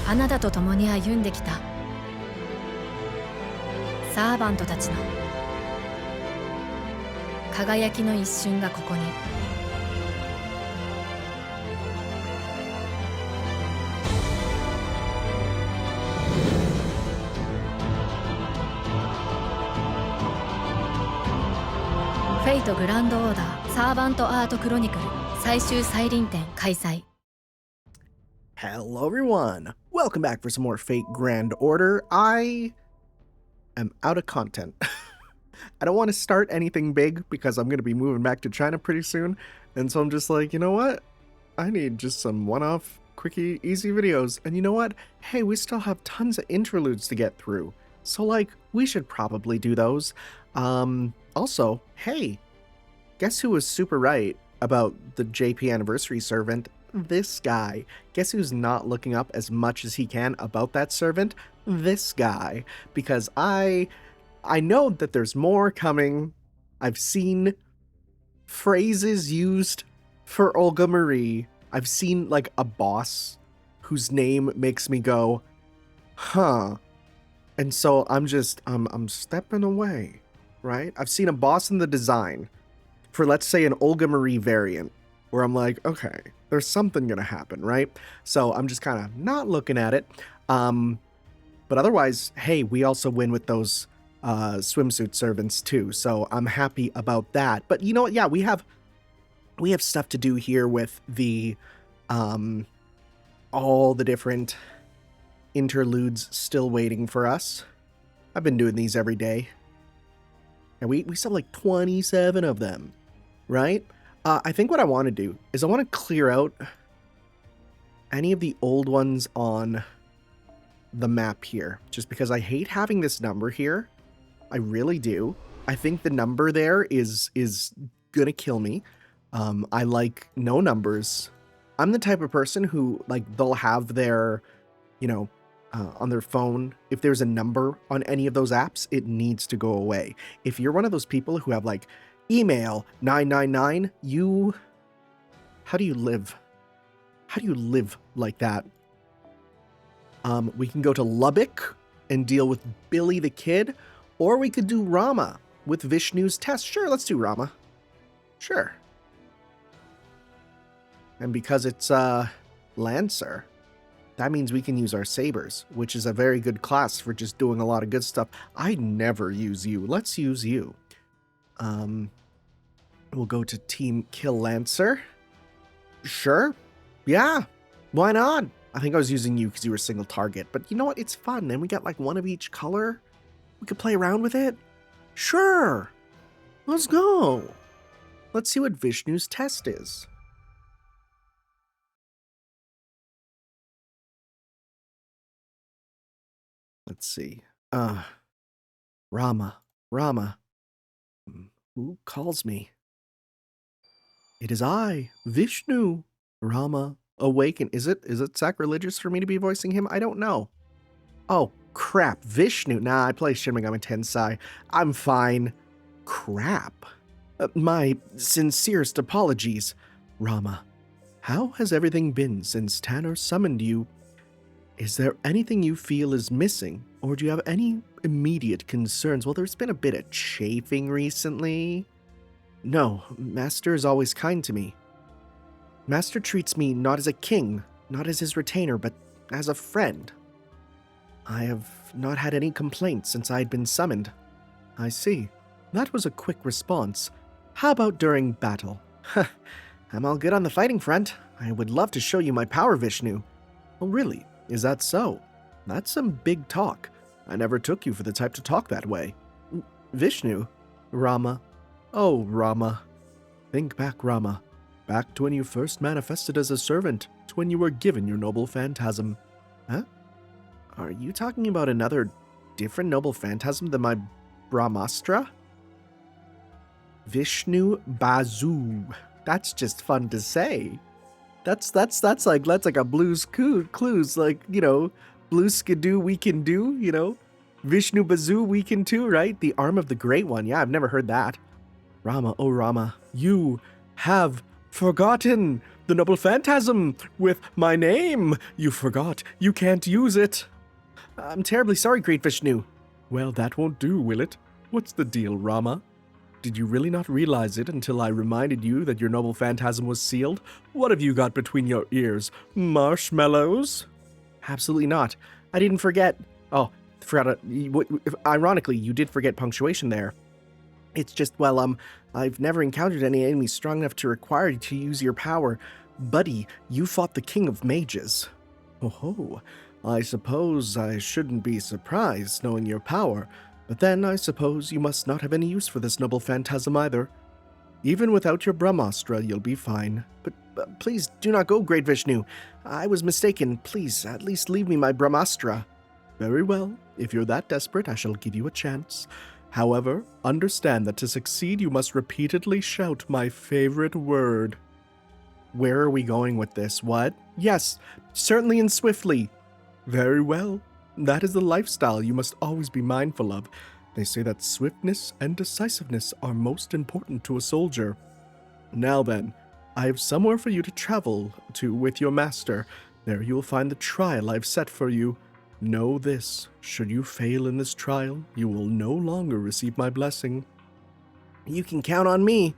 あなたと共に歩んできたサーバントたちの輝きの一瞬がここに。フェイトグランドオーダーサーバントアートクロニクル最終再臨展開催。 Hello everyone! Welcome back for some more Fate Grand Order. I am out of content. I don't want to start anything big because I'm going to be moving back to China pretty soon. And so I'm just like, you know what? I need just some one-off, quickie, easy videos. And you know what? Hey, we still have tons of interludes to get through. So like, we should probably do those. Also, hey, guess who was super right about the JP Anniversary Servant? This guy. Guess who's not looking up as much as he can about that servant? This guy. Because I know that there's more coming. I've seen phrases used for Olga Marie. I've seen like a boss whose name makes me go, huh. And so I'm stepping away, right? I've seen a boss in the design for, let's say, an Olga Marie variant where I'm like, okay, there's something gonna happen, right? So I'm just kind of not looking at it. But otherwise, hey, we also win with those swimsuit servants too, so I'm happy about that. But you know what? Yeah, we have stuff to do here with the all the different interludes still waiting for us. I've been doing these every day, and we still have like 27 of them, right? I think what I want to do is I want to clear out any of the old ones on the map here, just because I hate having this number here. I really do. I think the number there is gonna kill me. I like no numbers. I'm the type of person who, like, they'll have their, you know, on their phone, if there's a number on any of those apps, it needs to go away. If you're one of those people who have like email 999, how do you live? How do you live like that? We can go to Lubbock and deal with Billy the Kid, or we could do Rama with Vishnu's test. Sure, let's do Rama. Sure. And because it's Lancer, that means we can use our sabers, which is a very good class for just doing a lot of good stuff. I never use you. Let's use you. We'll go to Team Kill Lancer. Sure. Yeah. Why not? I think I was using you because you were single target, but you know what? It's fun, and we got like one of each color. We could play around with it. Sure. Let's go. Let's see what Vishnu's test is. Let's see. Rama. Who calls me? It is I, Vishnu. Rama, awaken. Is it sacrilegious for me to be voicing him? I don't know. Oh, crap. Vishnu. Nah, I play Shin Megami Tensei. I'm fine. Crap. My sincerest apologies. Rama, how has everything been since Tanner summoned you? Is there anything you feel is missing, or do you have any immediate concerns? Well, there's been a bit of chafing recently. No, Master is always kind to me. Master treats me not as a king, not as his retainer, but as a friend. I have not had any complaints since I had been summoned. I see. That was a quick response. How about during battle? I'm all good on the fighting front. I would love to show you my power, Vishnu. Oh, really? Is that so? That's some big talk. I never took you for the type to talk that way. Vishnu? Rama. Oh, Rama. Think back, Rama. Back to when you first manifested as a servant, to when you were given your noble phantasm. Huh? Are you talking about another different noble phantasm than my Brahmastra? Vishnu Bazoo. That's just fun to say. That's like a Blue's Clues, like, you know, Blue Skidoo we can do, you know. Vishnu Bazoo we can too, right? The arm of the Great One. Yeah, I've never heard that. Rama, oh Rama, you have forgotten the noble phantasm with my name. You forgot. You can't use it. I'm terribly sorry, Great Vishnu. Well, that won't do, will it? What's the deal, Rama? Did you really not realize it until I reminded you that your noble phantasm was sealed? What have you got between your ears? Marshmallows? Absolutely not. I didn't forget. Oh, forgot. Ironically, you did forget punctuation there. It's just, well, I've never encountered any enemy strong enough to require you to use your power. Buddy, you fought the king of mages. Oh, I suppose I shouldn't be surprised knowing your power, but then I suppose you must not have any use for this noble phantasm either. Even without your Brahmastra, you'll be fine. But please do not go, Great Vishnu. I was mistaken. Please, at least leave me my Brahmastra. Very well. If you're that desperate, I shall give you a chance. However, understand that to succeed, you must repeatedly shout my favorite word. Where are we going with this? What? Yes, certainly and swiftly. Very well. That is the lifestyle you must always be mindful of. They say that swiftness and decisiveness are most important to a soldier. Now then, I have somewhere for you to travel to with your master. There you will find the trial I've set for you. Know this, should you fail in this trial, you will no longer receive my blessing. You can count on me.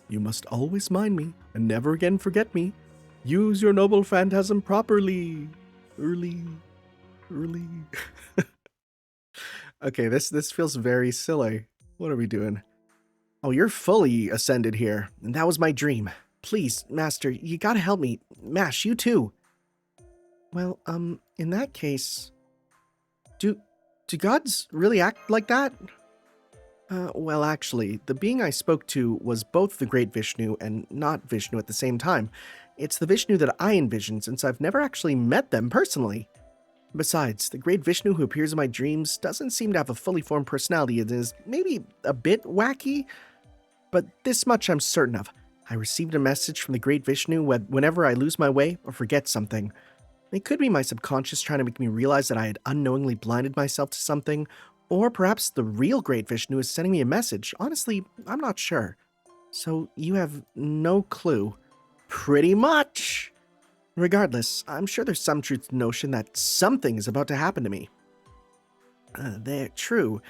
You must always mind me, and never again forget me. Use your noble phantasm properly. Early. Okay, this feels very silly. What are we doing? Oh, you're fully ascended here, and that was my dream. Please, Master, you gotta help me. Mash, you too. Well, in that case, do gods really act like that? Well, actually, the being I spoke to was both the great Vishnu and not Vishnu at the same time. It's the Vishnu that I envisioned, since I've never actually met them personally. Besides, the great Vishnu who appears in my dreams doesn't seem to have a fully formed personality and is maybe a bit wacky. But this much I'm certain of. I received a message from the great Vishnu whenever I lose my way or forget something. It could be my subconscious trying to make me realize that I had unknowingly blinded myself to something, or perhaps the real great Vishnu is sending me a message. Honestly, I'm not sure. So you have no clue. Pretty much. Regardless, I'm sure there's some truth to the notion that something is about to happen to me. True.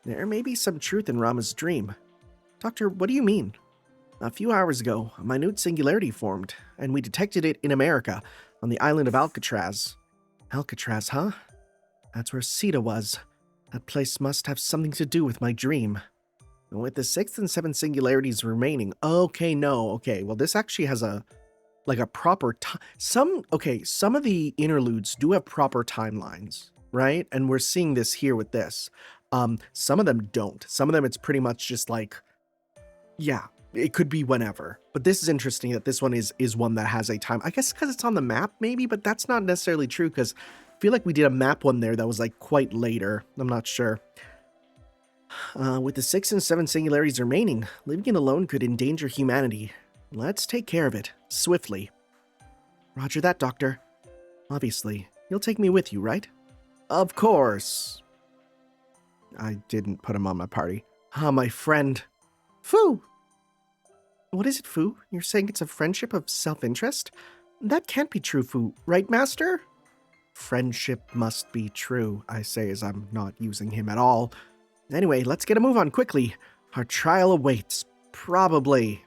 There may be some truth in Rama's dream. Doctor, what do you mean? A few hours ago, a minute singularity formed, and we detected it in America, on the island of Alcatraz. Alcatraz, huh? That's where Sita was. That place must have something to do with my dream. With the 6th and 7th singularities remaining, okay, well this actually has a proper time. Some of the interludes do have proper timelines, right? And we're seeing this here with this. Some of them don't. Some of them it's pretty much just like, yeah, it could be whenever. But this is interesting that this one is one that has a time. I guess because it's on the map maybe, but that's not necessarily true because I feel like we did a map one there that was like quite later. I'm not sure. With the 6 and 7 singularities remaining, living it alone could endanger humanity. Let's take care of it, swiftly. Roger that, Doctor. Obviously, you'll take me with you, right? Of course. I didn't put him on my party. My friend. Fu! What is it, Fu? You're saying it's a friendship of self-interest? That can't be true, Fu, right, Master? Friendship must be true, I say as I'm not using him at all. Anyway, let's get a move on quickly. Our trial awaits. Probably.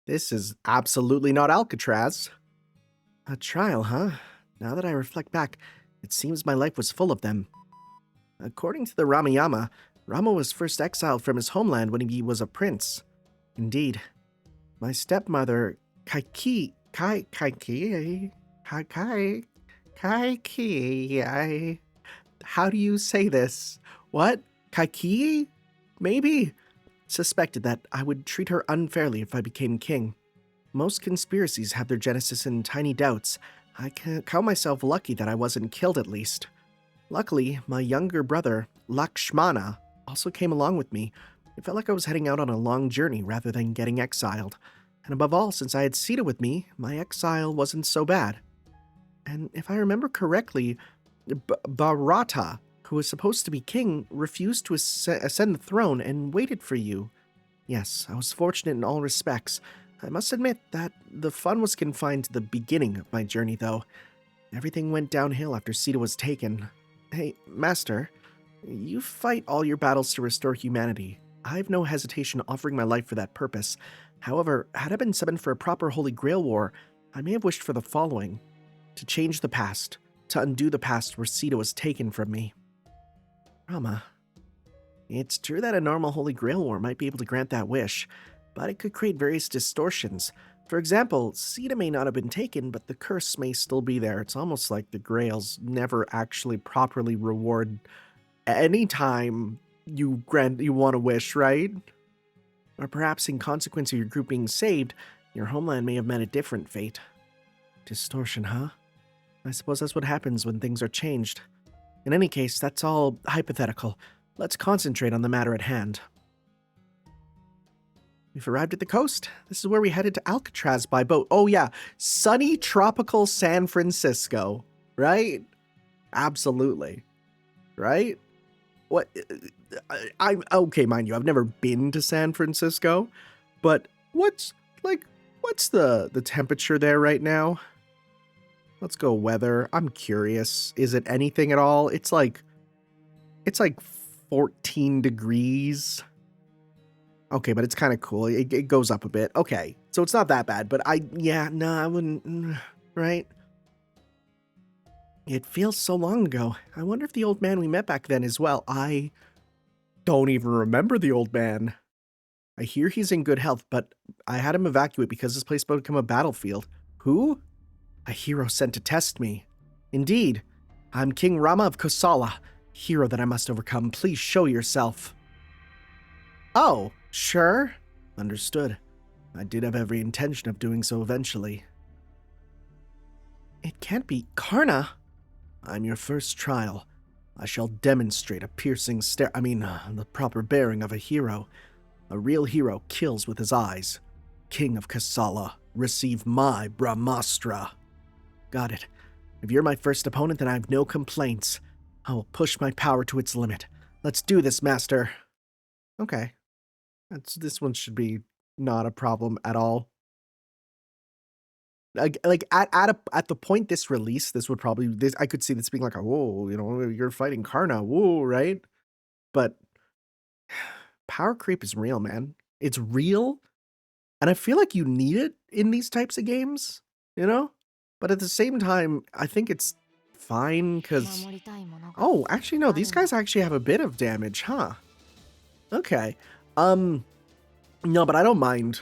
This is absolutely not Alcatraz. A trial, huh? Now that I reflect back, it seems my life was full of them. According to the Ramayana, Rama was first exiled from his homeland when he was a prince. Indeed. My stepmother, Kaiki, how do you say this? What? Kaiki? Maybe? Suspected that I would treat her unfairly if I became king. Most conspiracies have their genesis in tiny doubts. I can count myself lucky that I wasn't killed at least. Luckily, my younger brother, Lakshmana, also came along with me. It felt like I was heading out on a long journey rather than getting exiled. And above all, since I had Sita with me, my exile wasn't so bad. And if I remember correctly, Bharata, who was supposed to be king, refused to ascend the throne and waited for you. Yes, I was fortunate in all respects. I must admit that the fun was confined to the beginning of my journey, though. Everything went downhill after Sita was taken. Hey, Master, you fight all your battles to restore humanity. I have no hesitation offering my life for that purpose. However, had I been summoned for a proper Holy Grail war, I may have wished for the following: to change the past, to undo the past where Sita was taken from me. Rama, it's true that a normal Holy Grail war might be able to grant that wish, but it could create various distortions. For example, Sita may not have been taken, but the curse may still be there. It's almost like the Grails never actually properly reward any time you want a wish, right? Or perhaps in consequence of your group being saved, your homeland may have met a different fate. Distortion, huh? I suppose that's what happens when things are changed. In any case, that's all hypothetical. Let's concentrate on the matter at hand. We've arrived at the coast. This is where we headed to Alcatraz by boat. Oh yeah, sunny tropical San Francisco, right? Absolutely. Right? What? I'm okay, mind you, I've never been to San Francisco, but what's the temperature there right now? Let's go weather. I'm curious. Is it anything at all? It's like 14 degrees. Okay, but it's kind of cool. It goes up a bit. Okay, so it's not that bad, but I wouldn't, right? It feels so long ago. I wonder if the old man we met back then as well. I don't even remember the old man. I hear he's in good health, but I had him evacuate because this place would become a battlefield. Who? A hero sent to test me. Indeed. I'm King Rama of Kosala. Hero that I must overcome. Please show yourself. Oh, sure. Understood. I did have every intention of doing so eventually. It can't be Karna. I'm your first trial. I shall demonstrate a piercing the proper bearing of a hero. A real hero kills with his eyes. King of Kosala, receive my Brahmastra. Got it. If you're my first opponent, then I have no complaints. I will push my power to its limit. Let's do this, Master. Okay. This one should be not a problem at all. Like at the point this release, this would probably I could see this being like, whoa, you're fighting Karna, whoa, right? But power creep is real, man. It's real, and I feel like you need it in these types of games, But at the same time, I think it's fine because oh, actually no, these guys actually have a bit of damage, huh? Okay, no, but I don't mind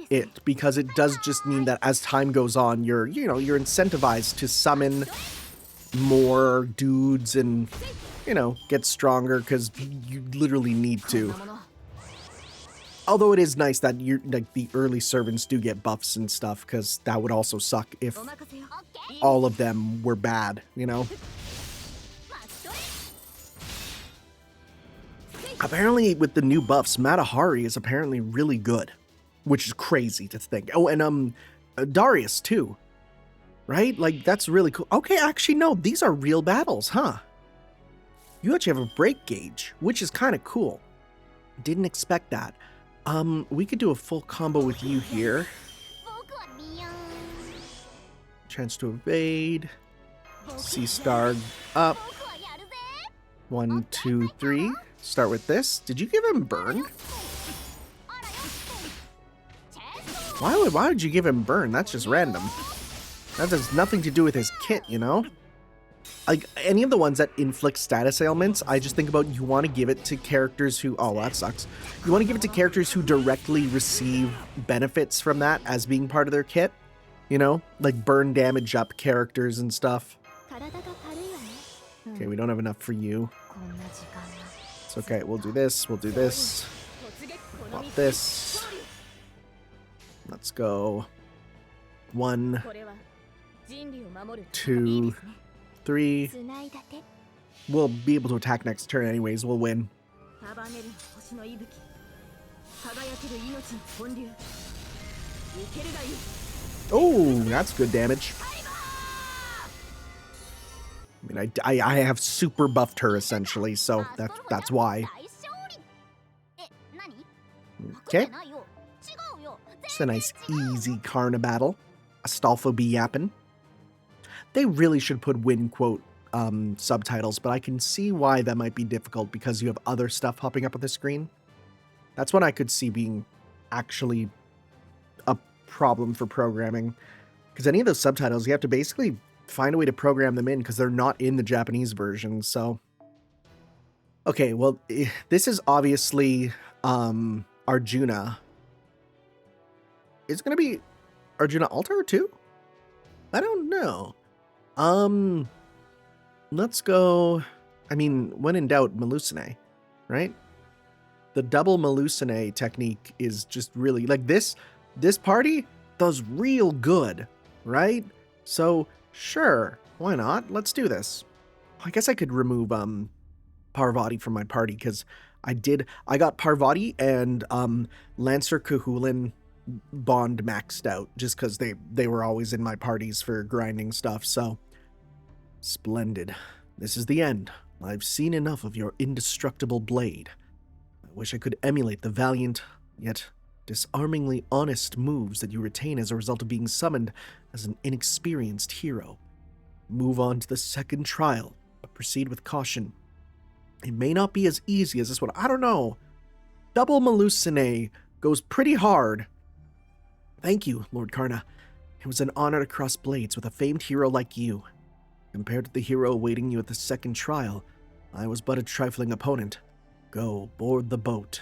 it because it does just mean that as time goes on, you're incentivized to summon more dudes and get stronger because you literally need to. Although it is nice that the early servants do get buffs and stuff, because that would also suck if all of them were bad, Apparently, with the new buffs, Matahari is apparently really good, which is crazy to think. Oh, and Darius too, right? Like, that's really cool. Okay, actually, no, these are real battles, huh? You actually have a break gauge, which is kind of cool. Didn't expect that. We could do a full combo with you here. Chance to evade. C-star up. 1, 2, 3. Start with this. Did you give him burn? Why would you give him burn? That's just random. That has nothing to do with his kit, Like, any of the ones that inflict status ailments, I just think about you want to give it to characters who... Oh, that sucks. You want to give it to characters who directly receive benefits from that as being part of their kit. Like burn damage up characters and stuff. Okay, we don't have enough for you. It's okay, we'll do this, we'll do this. Swap this. Let's go. 1, 2, 3. We'll be able to attack next turn anyways, we'll win. Oh, that's good damage. And I have super buffed her essentially, so that's why. Okay. It's a nice easy Karna battle. Astolfo be yappin'. They really should put win quote subtitles, but I can see why that might be difficult because you have other stuff popping up on the screen. That's what I could see being actually a problem for programming. Because any of those subtitles, you have to basically find a way to program them in because they're not in the Japanese version, so... Okay, well, this is obviously Arjuna. Is it going to be Arjuna Altar too? I don't know. Let's go... I mean, when in doubt, Melusine, right? The double Melusine technique is just really... Like, this party does real good, right? So, sure, why not? Let's do this. I guess I could remove Parvati from my party, because I got Parvati and Lancer Kahulin bond maxed out, just because they were always in my parties for grinding stuff, so... Splendid. This is the end. I've seen enough of your indestructible blade. I wish I could emulate the valiant, yet disarmingly honest moves that you retain as a result of being summoned as an inexperienced hero. Move on to the second trial, but proceed with caution. It may not be as easy as this one. I don't know. Double Melusine goes pretty hard. Thank you, Lord Karna. It was an honor to cross blades with a famed hero like you. Compared to the hero awaiting you at the second trial, I was but a trifling opponent. Go, board the boat.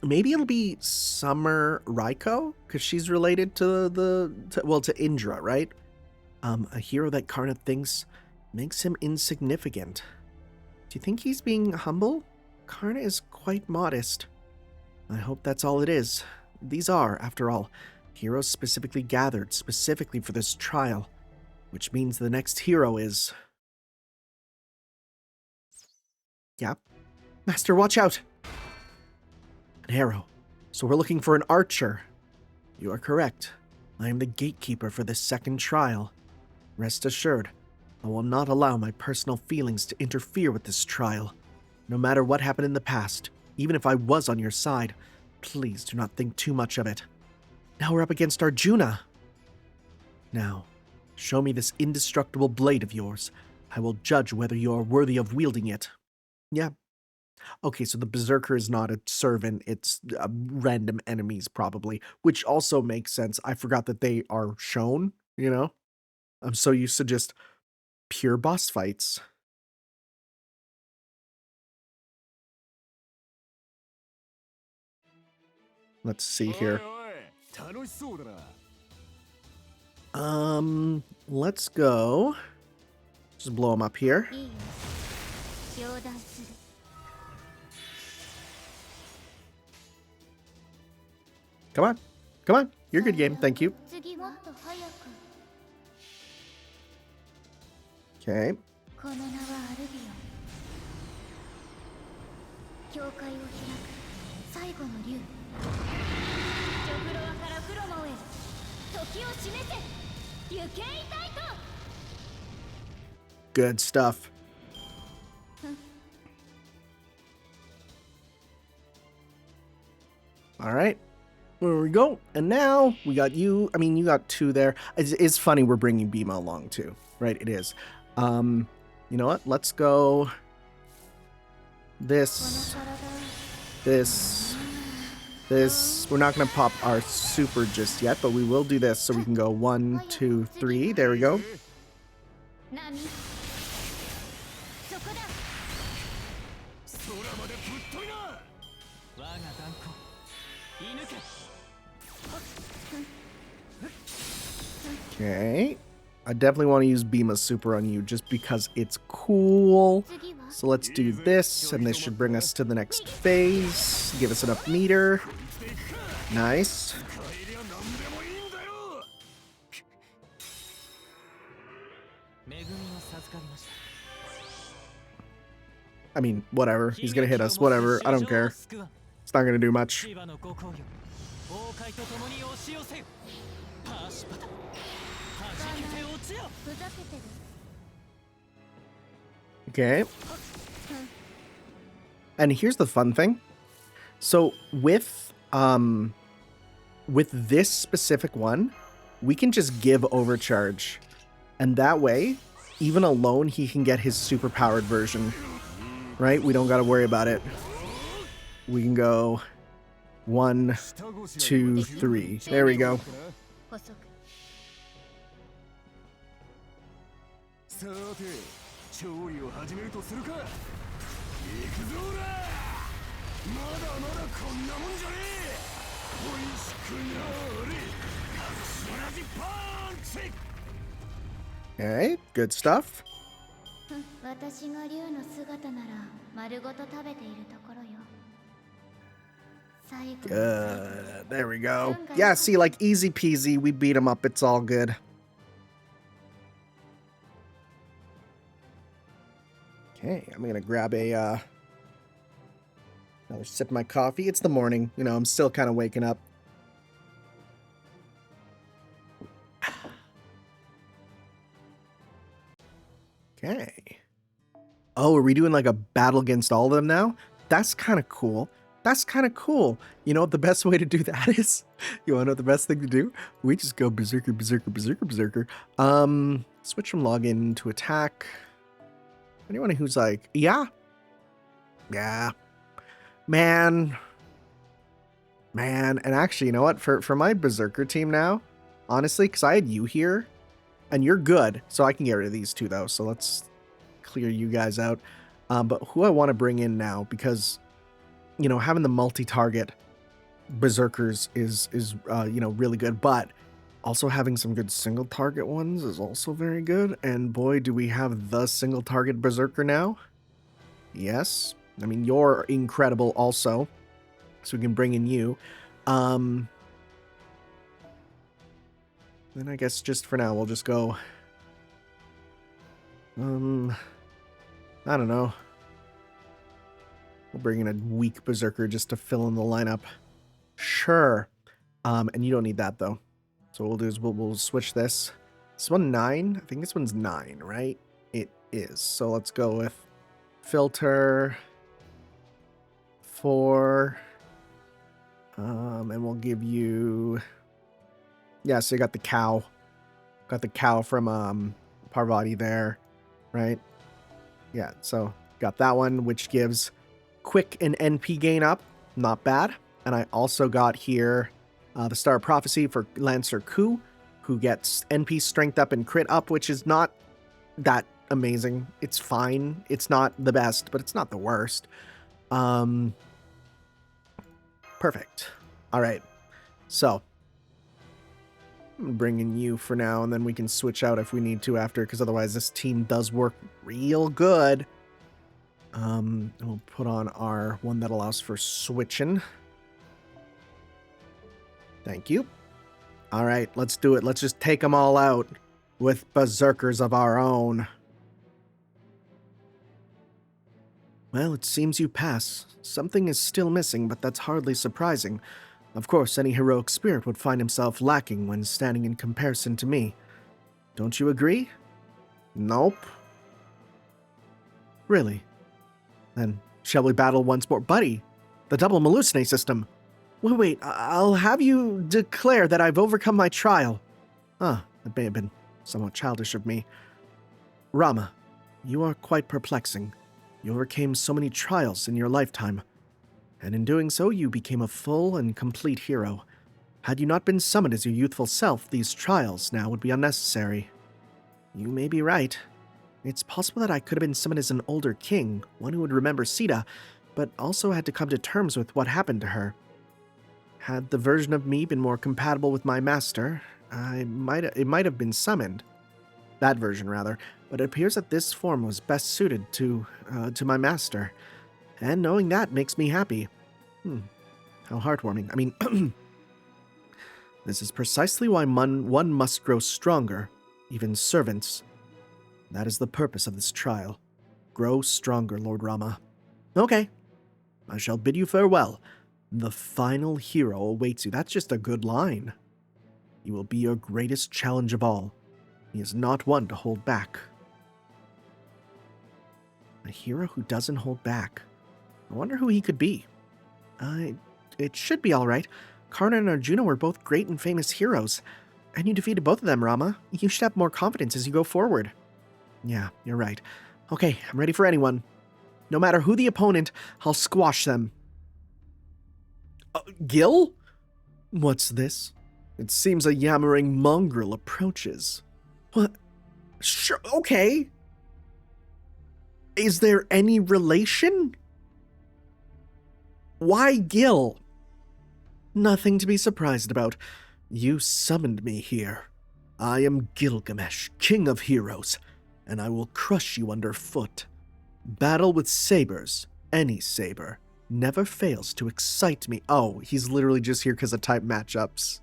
Maybe it'll be Summer Raiko, because she's related to Indra, right? A hero that Karna thinks makes him insignificant. Do you think he's being humble? Karna is quite modest. I hope that's all it is. These are, after all, heroes specifically gathered, specifically for this trial. Which means the next hero is... Yeah. Master, watch out! An arrow. So we're looking for an archer. You are correct. I am the gatekeeper for this second trial. Rest assured, I will not allow my personal feelings to interfere with this trial. No matter what happened in the past, even if I was on your side, please do not think too much of it. Now we're up against Arjuna. Now, show me this indestructible blade of yours. I will judge whether you are worthy of wielding it. Yeah. Okay, so the Berserker is not a servant, it's random enemies, probably. Which also makes sense. I forgot that they are shown, you know? I'm so used to just pure boss fights. Let's see here. Let's go. Just blow him up here. Come on. Come on. You're a good game. Thank you. Okay. Good stuff. All right. There we go. And now we got you. I mean, you got two there. It's funny we're bringing Bhima along too, right? It is. You know what? Let's go this. We're not going to pop our super just yet, but we will do this so we can go 1, 2, 3. There we go. Okay. I definitely want to use Bhima's super on you just because it's cool. So let's do this, and this should bring us to the next phase. Give us enough meter. Nice. I mean, whatever. He's gonna hit us. Whatever. I don't care. It's not gonna do much. Okay. And here's the fun thing. So with this specific one, we can just give overcharge. And that way, even alone, he can get his super powered version. Right? We don't got to worry about it. We can go 1, 2, 3. There we go. Okay, good stuff. Good. There we go. Yeah, see, like easy peasy. We beat him up. It's all good. Okay, I'm gonna grab another sip of my coffee. It's the morning. You know, I'm still kind of waking up. Okay. Oh, are we doing like a battle against all of them now? That's kind of cool. That's kind of cool. You know what the best way to do that is? You want to know what the best thing to do? We just go berserker, berserker, berserker, berserker. Switch from login to attack. Anyone who's like, yeah. Man. And actually, you know what? For my berserker team now, honestly, because I had you here, and you're good, so I can get rid of these two, though. So let's clear you guys out. But who I want to bring in now, because, you know, having the multi-target berserkers is you know, really good. But also having some good single-target ones is also very good. And boy, do we have the single-target berserker now. Yes. I mean, you're incredible also. So we can bring in you. Then I guess just for now, we'll just go... I don't know. We'll bring in a weak berserker just to fill in the lineup. Sure. And you don't need that, though. So what we'll do is we'll switch this. This one 9? I think this one's 9, right? It is. So let's go with filter 4. And we'll give you... Yeah, so you got the cow. Got the cow from Parvati there, right? Yeah, so got that one, which gives quick and NP gain up. Not bad. And I also got here the Star of Prophecy for Lancer Ku, who gets NP strength up and crit up, which is not that amazing. It's fine. It's not the best, but it's not the worst. Perfect. All right. So I'm bringing you for now, and then we can switch out if we need to after, because otherwise this team does work real good. We'll put on our one that allows for switching. Thank you. All right, let's do it. Let's just take them all out with berserkers of our own. Well, it seems you pass. Something is still missing, but that's hardly surprising. Of course, any heroic spirit would find himself lacking when standing in comparison to me. Don't you agree? Nope. Really? Then, shall we battle once more? Buddy, the double hallucinate system. Wait, I'll have you declare that I've overcome my trial. That may have been somewhat childish of me. Rama, you are quite perplexing. You overcame so many trials in your lifetime. And in doing so, you became a full and complete hero. Had you not been summoned as your youthful self, these trials now would be unnecessary. You may be right. It's possible that I could have been summoned as an older king, one who would remember Sita, but also had to come to terms with what happened to her. Had the version of me been more compatible with my master, it might have been summoned. That version, rather. But it appears that this form was best suited to my master. And knowing that makes me happy. How heartwarming. I mean, this is precisely why one must grow stronger, even servants. That is the purpose of this trial. Grow stronger, Lord Rama. Okay, I shall bid you farewell. The final hero awaits you. That's just a good line. You will be your greatest challenge of all, He is not one to hold back. A hero who doesn't hold back. I wonder who he could be. It should be all right. Karna and Arjuna were both great and famous heroes, and you defeated both of them, Rama. You should have more confidence as you go forward. Yeah, you're right. Okay, I'm ready for anyone. No matter who the opponent, I'll squash them. Gil? What's this? It seems a yammering mongrel approaches. What? Sure, okay. Is there any relation? Why Gil? Nothing to be surprised about. You summoned me here. I am Gilgamesh, king of heroes, and I will crush you underfoot. Battle with sabers, any saber, never fails to excite me. Oh, he's literally just here because of type matchups.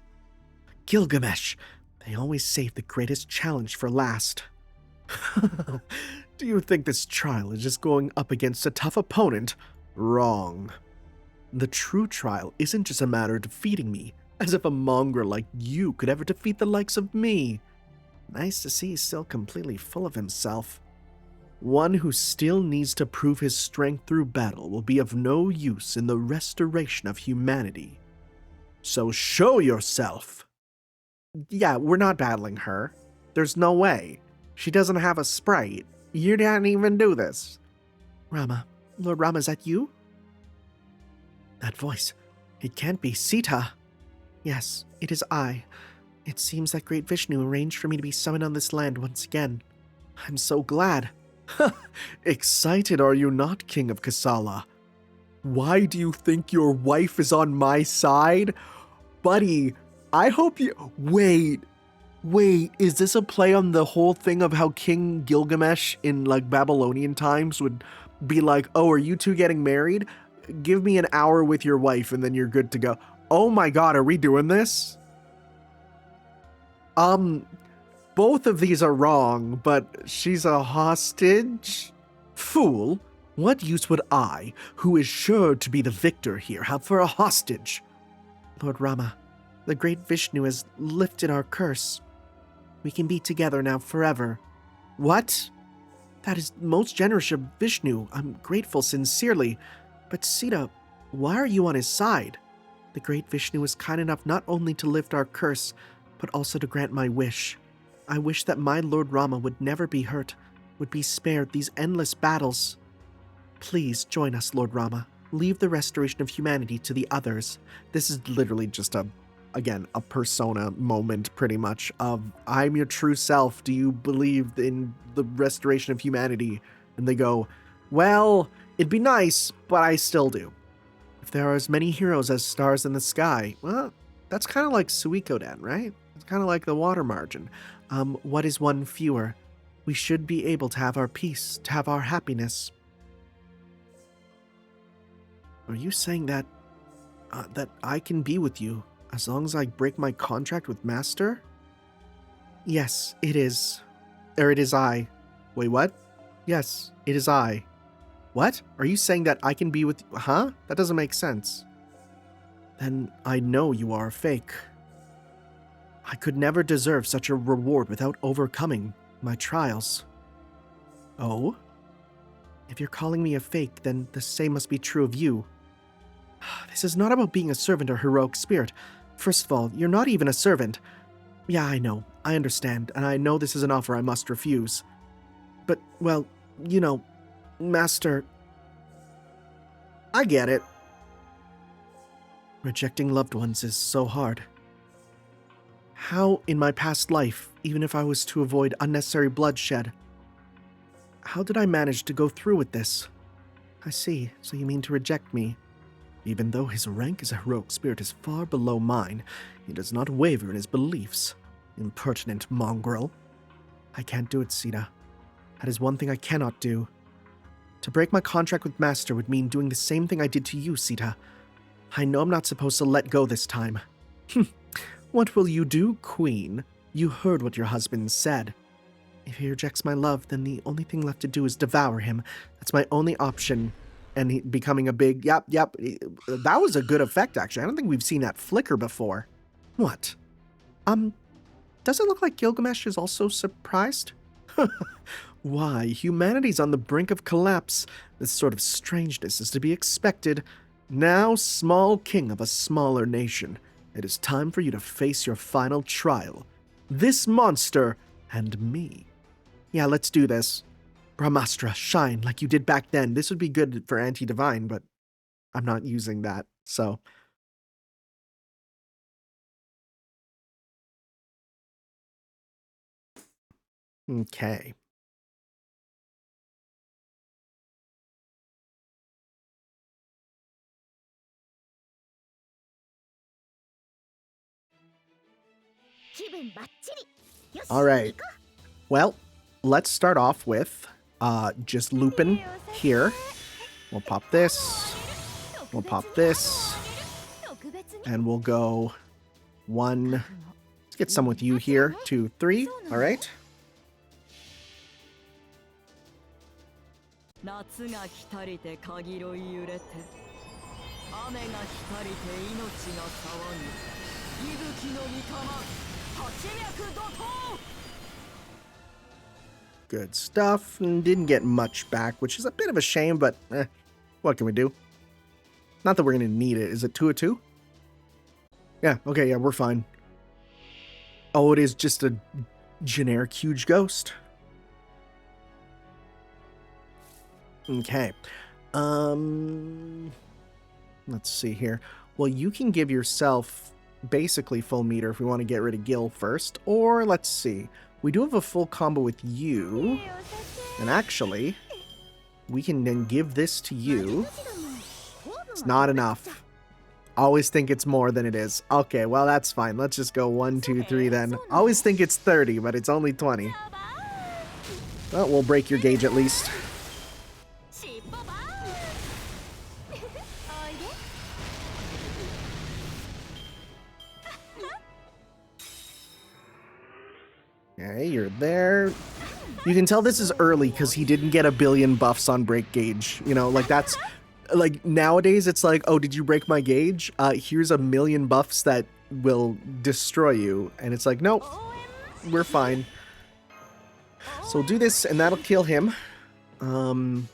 Gilgamesh, they always save the greatest challenge for last. Do you think this trial is just going up against a tough opponent? Wrong. The true trial isn't just a matter of defeating me, as if a mongrel like you could ever defeat the likes of me. Nice to see he's still completely full of himself. One who still needs to prove his strength through battle will be of no use in the restoration of humanity. So show yourself! Yeah, we're not battling her. There's no way. She doesn't have a sprite. You didn't even do this. Rama. Lord Rama, is that you? That voice. It can't be Sita. Yes, it is I. It seems that great Vishnu arranged for me to be summoned on this land once again. I'm so glad. Excited are you not, King of Kasala? Why do you think your wife is on my side? Buddy, I hope you... Wait, is this a play on the whole thing of how King Gilgamesh in, like, Babylonian times would be like, oh, are you two getting married? Give me an hour with your wife and then you're good to go. Oh my god, are we doing this? Both of these are wrong, but she's a hostage? Fool, what use would I, who is sure to be the victor here, have for a hostage? Lord Rama, the great Vishnu has lifted our curse. We can be together now forever. What? That is most generous of Vishnu. I'm grateful sincerely. But Sita, why are you on his side? The great Vishnu was kind enough not only to lift our curse, but also to grant my wish. I wish that my Lord Rama would never be hurt, would be spared these endless battles. Please join us, Lord Rama. Leave the restoration of humanity to the others. This is literally just a persona moment, pretty much, of, I'm your true self. Do you believe in the restoration of humanity? And they go, well, it'd be nice, but I still do. If there are as many heroes as stars in the sky, well, that's kind of like Suikoden, right? It's kind of like the water margin. What is one fewer? We should be able to have our peace, to have our happiness. Are you saying that I can be with you as long as I break my contract with Master? Yes, it is. Or it is I. Wait, what? Yes, it is I. What? Are you saying that I can be with you? Huh? That doesn't make sense. Then I know you are a fake. I could never deserve such a reward without overcoming my trials. Oh? If you're calling me a fake, then the same must be true of you. This is not about being a servant or heroic spirit. First of all, you're not even a servant. Yeah, I know. I understand, and I know this is an offer I must refuse. But, well, you know, Master... I get it. Rejecting loved ones is so hard. How, in my past life, even if I was to avoid unnecessary bloodshed, how did I manage to go through with this? I see, so you mean to reject me. Even though his rank as a heroic spirit is far below mine, he does not waver in his beliefs. Impertinent mongrel. I can't do it, Sita. That is one thing I cannot do. To break my contract with Master would mean doing the same thing I did to you, Sita. I know I'm not supposed to let go this time. What will you do, Queen? You heard what your husband said. If he rejects my love, then the only thing left to do is devour him. That's my only option. And he becoming a big, yep. That was a good effect, actually. I don't think we've seen that flicker before. What? Does it look like Gilgamesh is also surprised? Why, humanity's on the brink of collapse. This sort of strangeness is to be expected. Now, small king of a smaller nation, it is time for you to face your final trial. This monster and me. Yeah, let's do this. Brahmastra, shine like you did back then. This would be good for anti-divine, but I'm not using that, so... Okay. Alright. Well, let's start off with just looping here. We'll pop this. We'll pop this. And we'll go 1. Let's get some with you here. 2, 3. Alright. Good stuff. And didn't get much back, which is a bit of a shame, but what can we do? Not that we're going to need it. Is it 2 of 2? Yeah, okay, yeah, we're fine. Oh, it is just a generic huge ghost. Okay. Let's see here. Well, you can give yourself basically full meter if we want to get rid of Gil first. Or, let's see. We do have a full combo with you. And actually, we can then give this to you. It's not enough. Always think it's more than it is. Okay, well, that's fine. Let's just go 1, 2, 3 then. Always think it's 30, but it's only 20. Well, we'll break your gauge at least. Okay, you're there. You can tell this is early because he didn't get a billion buffs on break gauge. You know, like that's... Like, nowadays, it's like, oh, did you break my gauge? Here's a million buffs that will destroy you. And it's like, nope, we're fine. So we'll do this, and that'll kill him. And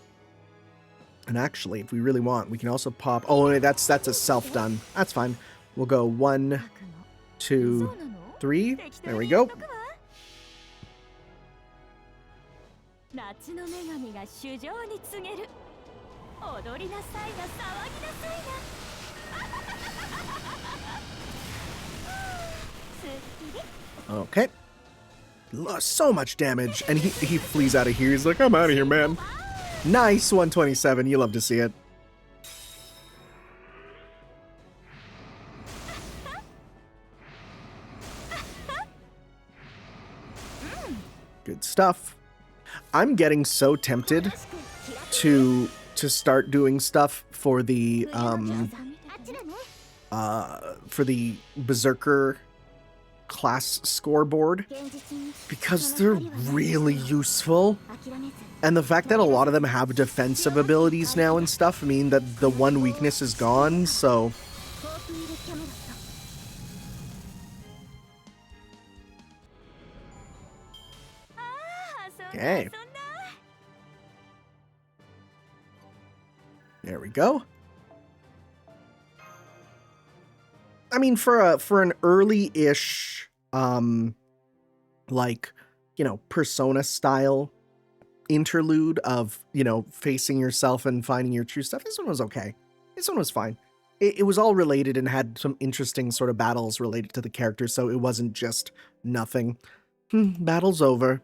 actually, if we really want, we can also pop... Oh, that's a self-done. That's fine. We'll go 1, 2, 3. There we go. Okay. So much damage. And he flees out of here. He's like, I'm out of here, man. Nice, 127. You love to see it. Good stuff. I'm getting so tempted to start doing stuff for the Berserker class scoreboard because they're really useful. And the fact that a lot of them have defensive abilities now and stuff mean that the one weakness is gone, so... Okay. There we go. I mean, for an early-ish, like, you know, Persona style interlude of, you know, facing yourself and finding your true stuff, this one was okay. This one was fine. It was all related and had some interesting sort of battles related to the characters, so it wasn't just nothing. Battle's over.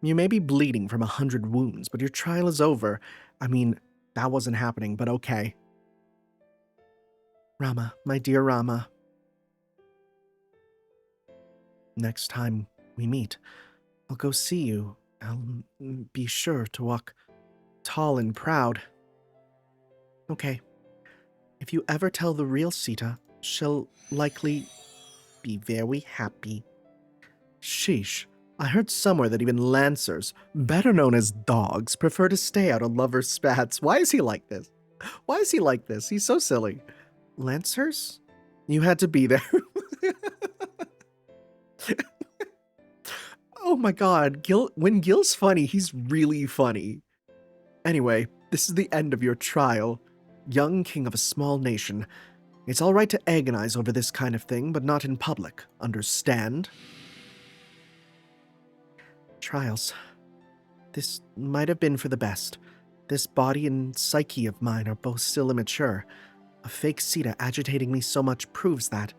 You may be bleeding from 100 wounds, but your trial is over. I mean, that wasn't happening, but okay. Rama, my dear Rama. Next time we meet, I'll go see you. I'll be sure to walk tall and proud. Okay. If you ever tell the real Sita, she'll likely be very happy. Sheesh. I heard somewhere that even Lancers, better known as dogs, prefer to stay out of lovers' spats. Why is he like this? Why is he like this? He's so silly. Lancers? You had to be there. Oh my god, when Gil's funny, he's really funny. Anyway, this is the end of your trial. Young king of a small nation. It's all right to agonize over this kind of thing, but not in public. Understand? Trials. This might have been for the best. This body and psyche of mine are both still immature. A fake Sita agitating me so much proves that.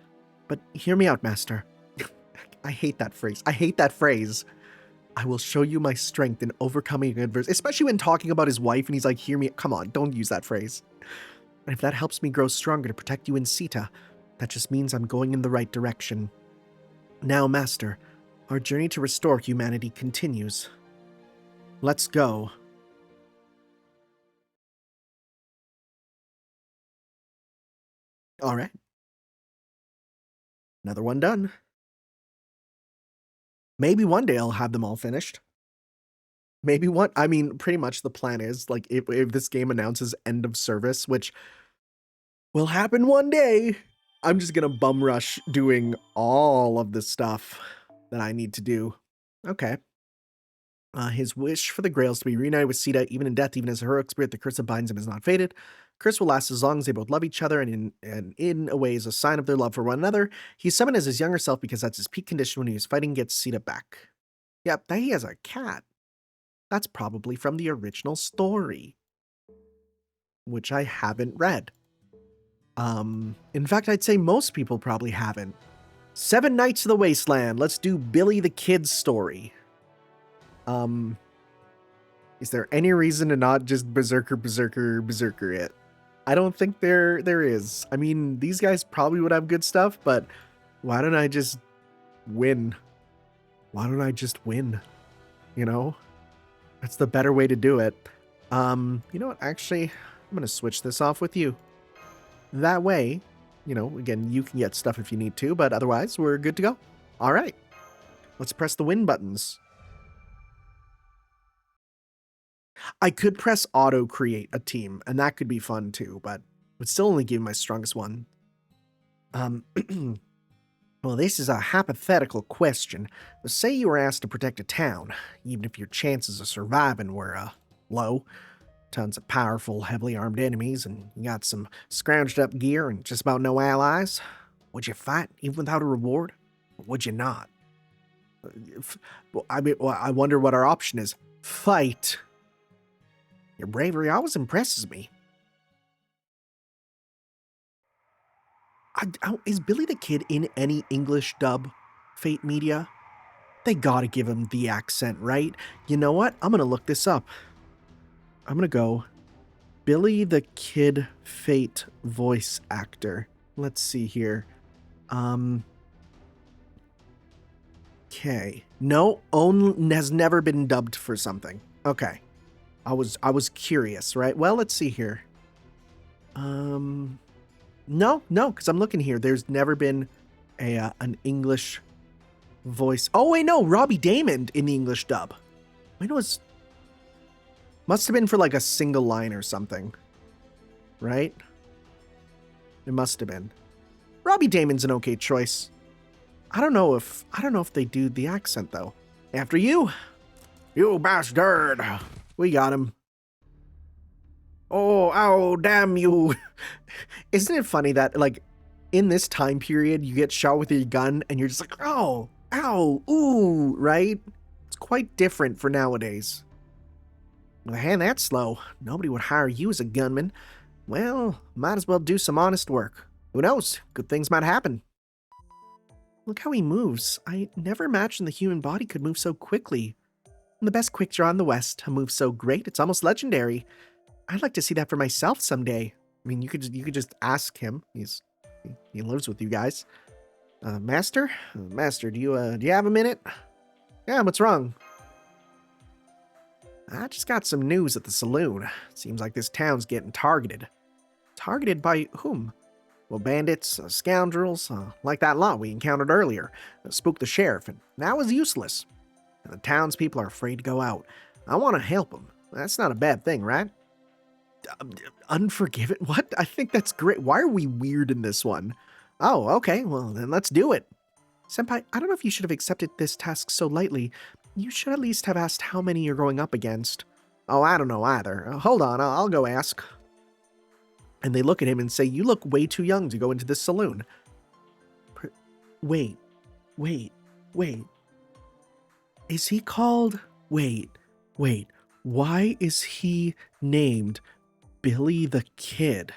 But hear me out, Master. I hate that phrase. I hate that phrase. I will show you my strength in overcoming adversity, especially when talking about his wife and he's like, hear me. Come on, don't use that phrase. And if that helps me grow stronger to protect you in Sita, that just means I'm going in the right direction. Now, Master, our journey to restore humanity continues. Let's go. All right. Another one done. Maybe one day I'll have them all finished. Maybe one. I mean, pretty much the plan is, like, if this game announces end of service, which will happen one day, I'm just gonna bum rush doing all of the stuff that I need to do. Okay. His wish for the Grails to be reunited with Sita, even in death, even as a heroic spirit, the curse that binds him is not faded. Curse will last as long as they both love each other, and in a way is a sign of their love for one another. He's summoned as his younger self because that's his peak condition when he was fighting to get Sita back. Yep, he has a cat. That's probably from the original story, which I haven't read. In fact, I'd say most people probably haven't. 7 Nights of the Wasteland. Let's do Billy the Kid's story. Is there any reason to not just berserker it? I don't think there is. I mean, these guys probably would have good stuff, but why don't I just win? Why don't I just win? You know? That's the better way to do it. You know what? Actually, I'm going to switch this off with you. That way, you know, again, you can get stuff if you need to, but otherwise, we're good to go. All right. Let's press the win buttons. I could press auto create a team, and that could be fun too, but would still only give my strongest one. Well, this is a hypothetical question. Say you were asked to protect a town, even if your chances of surviving were, low. Tons of powerful, heavily armed enemies, and you got some scrounged up gear and just about no allies. Would you fight, even without a reward? Or would you not? I wonder what our option is. Fight. Your bravery always impresses me. Is Billy the Kid in any English dub Fate media? They gotta give him the accent, right? You know what? I'm gonna look this up. I'm gonna go Billy the Kid Fate voice actor. Let's see here. Okay. No, has never been dubbed for something. Okay. I was curious, right? Well, let's see here. No, because I'm looking here. There's never been an English voice. Oh wait, no, Robbie Damon in the English dub. When was? Must have been for like a single line or something, right? It must have been. Robbie Damon's an okay choice. I don't know if they do the accent though. After you, you bastard. We got him. Oh, damn you. Isn't it funny that, like, in this time period, you get shot with your gun and you're just like, oh, ow, ooh, right? It's quite different for nowadays. With a hand that slow, nobody would hire you as a gunman. Well, might as well do some honest work. Who knows? Good things might happen. Look how he moves. I never imagined the human body could move so quickly. The best quick draw in the West, a move so great, it's almost legendary. I'd like to see that for myself someday. I mean, you could just ask him. He lives with you guys. Master, do you have a minute? Yeah, what's wrong? I just got some news at the saloon. Seems like this town's getting targeted. Targeted by whom? Well, bandits, scoundrels, like that lot we encountered earlier. Spooked the sheriff, and that was useless. And the townspeople are afraid to go out. I want to help them. That's not a bad thing, right? Unforgiven? What? I think that's great. Why are we weird in this one? Oh, okay. Well, then let's do it. Senpai, I don't know if you should have accepted this task so lightly. You should at least have asked how many you're going up against. Oh, I don't know either. Hold on, I'll go ask. And they look at him and say, you look way too young to go into this saloon. Wait. Is he called... Wait. Why is he named Billy the Kid?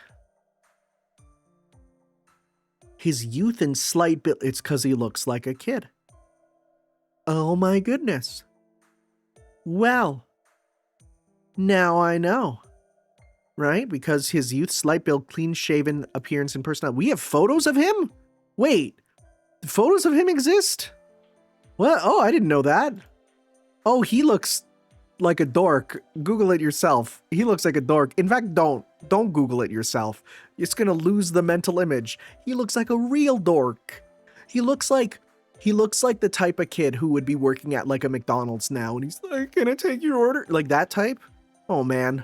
His youth and slight build... It's because he looks like a kid. Oh my goodness. Well, now I know. Right? Because his youth, slight build, clean-shaven appearance and personality. We have photos of him? Wait. Photos of him exist? What? Oh, I didn't know that. Oh, he looks like a dork. Google it yourself. He looks like a dork. In fact, don't Google it yourself. It's gonna lose the mental image. He looks like a real dork. He looks like the type of kid who would be working at like a McDonald's now, and he's like, "Can I take your order?" Like that type. Oh man.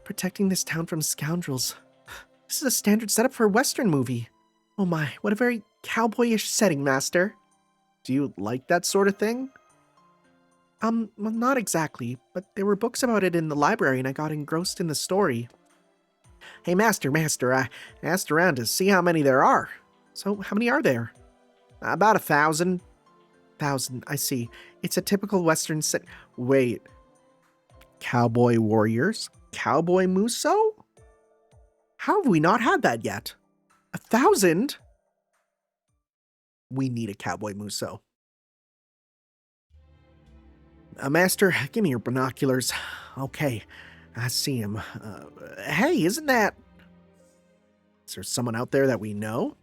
Protecting this town from scoundrels. This is a standard setup for a Western movie. Oh my, what a very cowboyish setting, Master. Do you like that sort of thing? Well, not exactly, but there were books about it in the library and I got engrossed in the story. Hey, Master, I asked around to see how many there are. So, how many are there? About 1,000. 1,000, I see. It's a typical Western set. Wait. Cowboy warriors? Cowboy Muso? How have we not had that yet? 1,000? We need a Cowboy Muso. Master, give me your binoculars. Okay, I see him. Hey, isn't that... Is there someone out there that we know?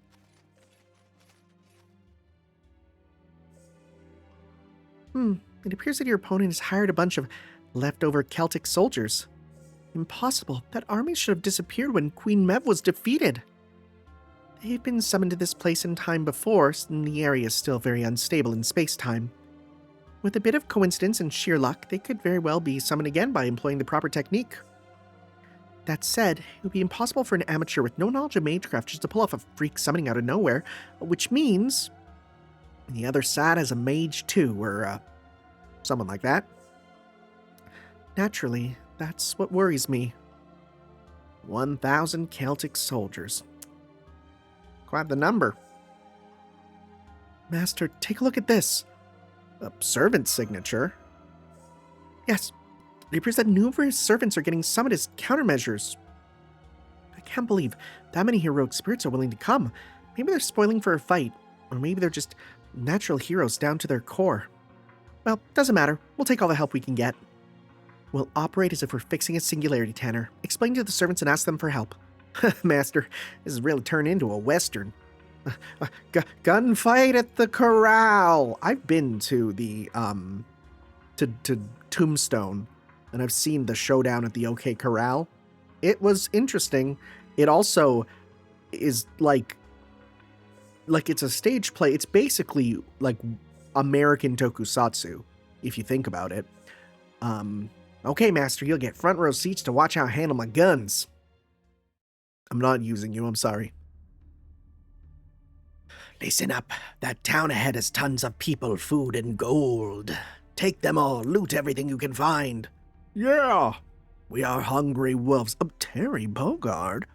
It appears that your opponent has hired a bunch of leftover Celtic soldiers. Impossible. That army should have disappeared when Queen Mev was defeated. They've been summoned to this place in time before, and the area is still very unstable in space-time. With a bit of coincidence and sheer luck, they could very well be summoned again by employing the proper technique. That said, it would be impossible for an amateur with no knowledge of magecraft just to pull off a freak summoning out of nowhere, which means the other side has a mage too, or someone like that. Naturally, that's what worries me. 1,000 Celtic soldiers. Quite the number. Master, take a look at this. A servant signature? Yes, it appears that numerous servants are getting summoned as countermeasures. I can't believe that many heroic spirits are willing to come. Maybe they're spoiling for a fight, or maybe they're just natural heroes down to their core. Well, doesn't matter. We'll take all the help we can get. We'll operate as if we're fixing a singularity, Tanner. Explain to the servants and ask them for help. Master, this has really turned into a Western. Gunfight at the corral. I've been to the to Tombstone, and I've seen the showdown at the OK Corral. It was interesting. It also is like it's a stage play. It's basically like American tokusatsu, if you think about it. Okay, Master, you'll get front row seats to watch how I handle my guns. I'm not using you, I'm sorry. Listen up. That town ahead has tons of people, food, and gold. Take them all. Loot everything you can find. Yeah. We are hungry wolves. Terry Bogard.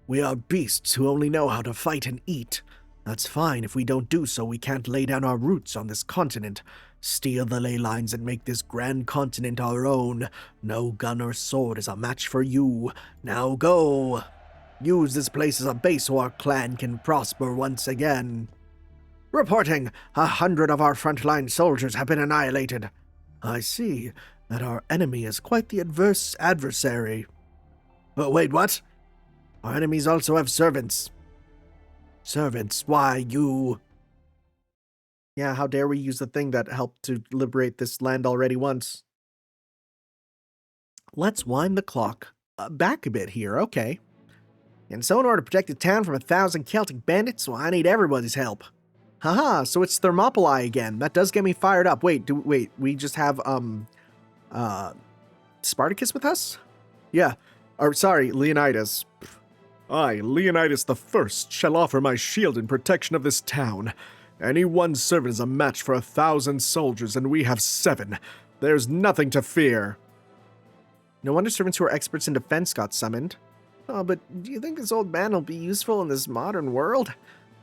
We are beasts who only know how to fight and eat. That's fine. If we don't do so, we can't lay down our roots on this continent. Steal the ley lines and make this grand continent our own. No gun or sword is a match for you. Now go. Use this place as a base so our clan can prosper once again. Reporting, 100 of our frontline soldiers have been annihilated. I see that our enemy is quite the adverse adversary. Oh, wait, what? Our enemies also have servants. Servants, why you... Yeah, how dare we use the thing that helped to liberate this land already once. Let's wind the clock back a bit here, okay. And so in order to protect the town from 1,000 Celtic bandits, well, I need everybody's help. Haha, so it's Thermopylae again. That does get me fired up. Wait, we just have, Spartacus with us? Yeah, or sorry, Leonidas. I, Leonidas the First, shall offer my shield in protection of this town. Any one servant is a match for 1,000 soldiers, and we have 7. There's nothing to fear. No wonder servants who are experts in defense got summoned. Oh, but do you think this old man will be useful in this modern world?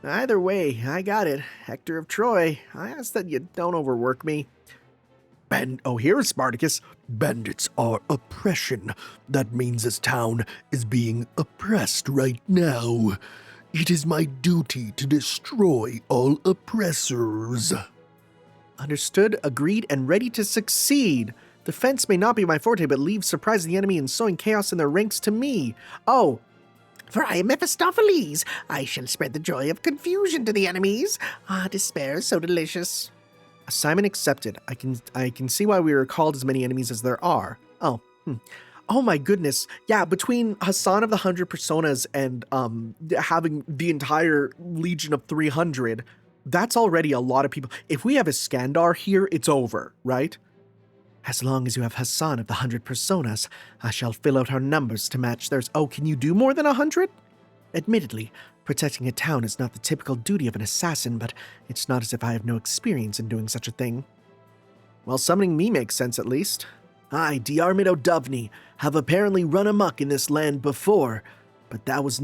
Either way, I got it. Hector of Troy, I ask that you don't overwork me. Here's Spartacus. Bandits are oppression. That means this town is being oppressed right now. It is my duty to destroy all oppressors. Understood, agreed, and ready to succeed. Defense may not be my forte, but leave surprising the enemy and sowing chaos in their ranks to me. Oh, for I am Mephistopheles. I shall spread the joy of confusion to the enemies. Ah, despair is so delicious. Assignment accepted. I can see why we were called as many enemies as there are. Oh, Oh my goodness. Yeah, between Hassan of the 100 Personas and having the entire Legion of 300, that's already a lot of people. If we have Iskandar here, it's over, right? As long as you have Hassan of the 100 Personas, I shall fill out our numbers to match theirs. Oh, can you do more than 100? Admittedly, protecting a town is not the typical duty of an assassin, but it's not as if I have no experience in doing such a thing. Well, summoning me makes sense at least. I, Diarmid O'Dovney, have apparently run amok in this land before, but that was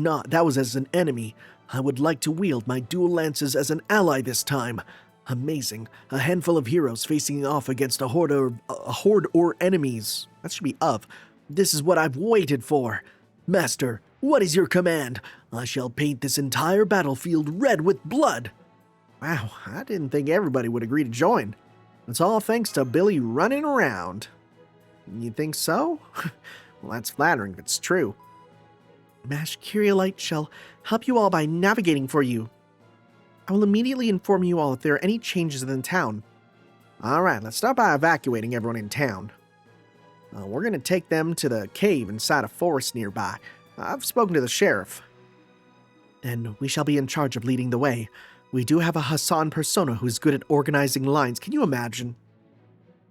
as an enemy. I would like to wield my dual lances as an ally this time. Amazing. A handful of heroes facing off against a horde or enemies. That should be of. This is what I've waited for. Master, what is your command? I shall paint this entire battlefield red with blood. Wow, I didn't think everybody would agree to join. It's all thanks to Billy running around. You think so? Well, that's flattering if it's true. Mash Curiolite shall help you all by navigating for you. I will immediately inform you all if there are any changes in the town. Alright, let's start by evacuating everyone in town. We're going to take them to the cave inside a forest nearby. I've spoken to the sheriff. And we shall be in charge of leading the way. We do have a Hassan persona who's good at organizing lines. Can you imagine?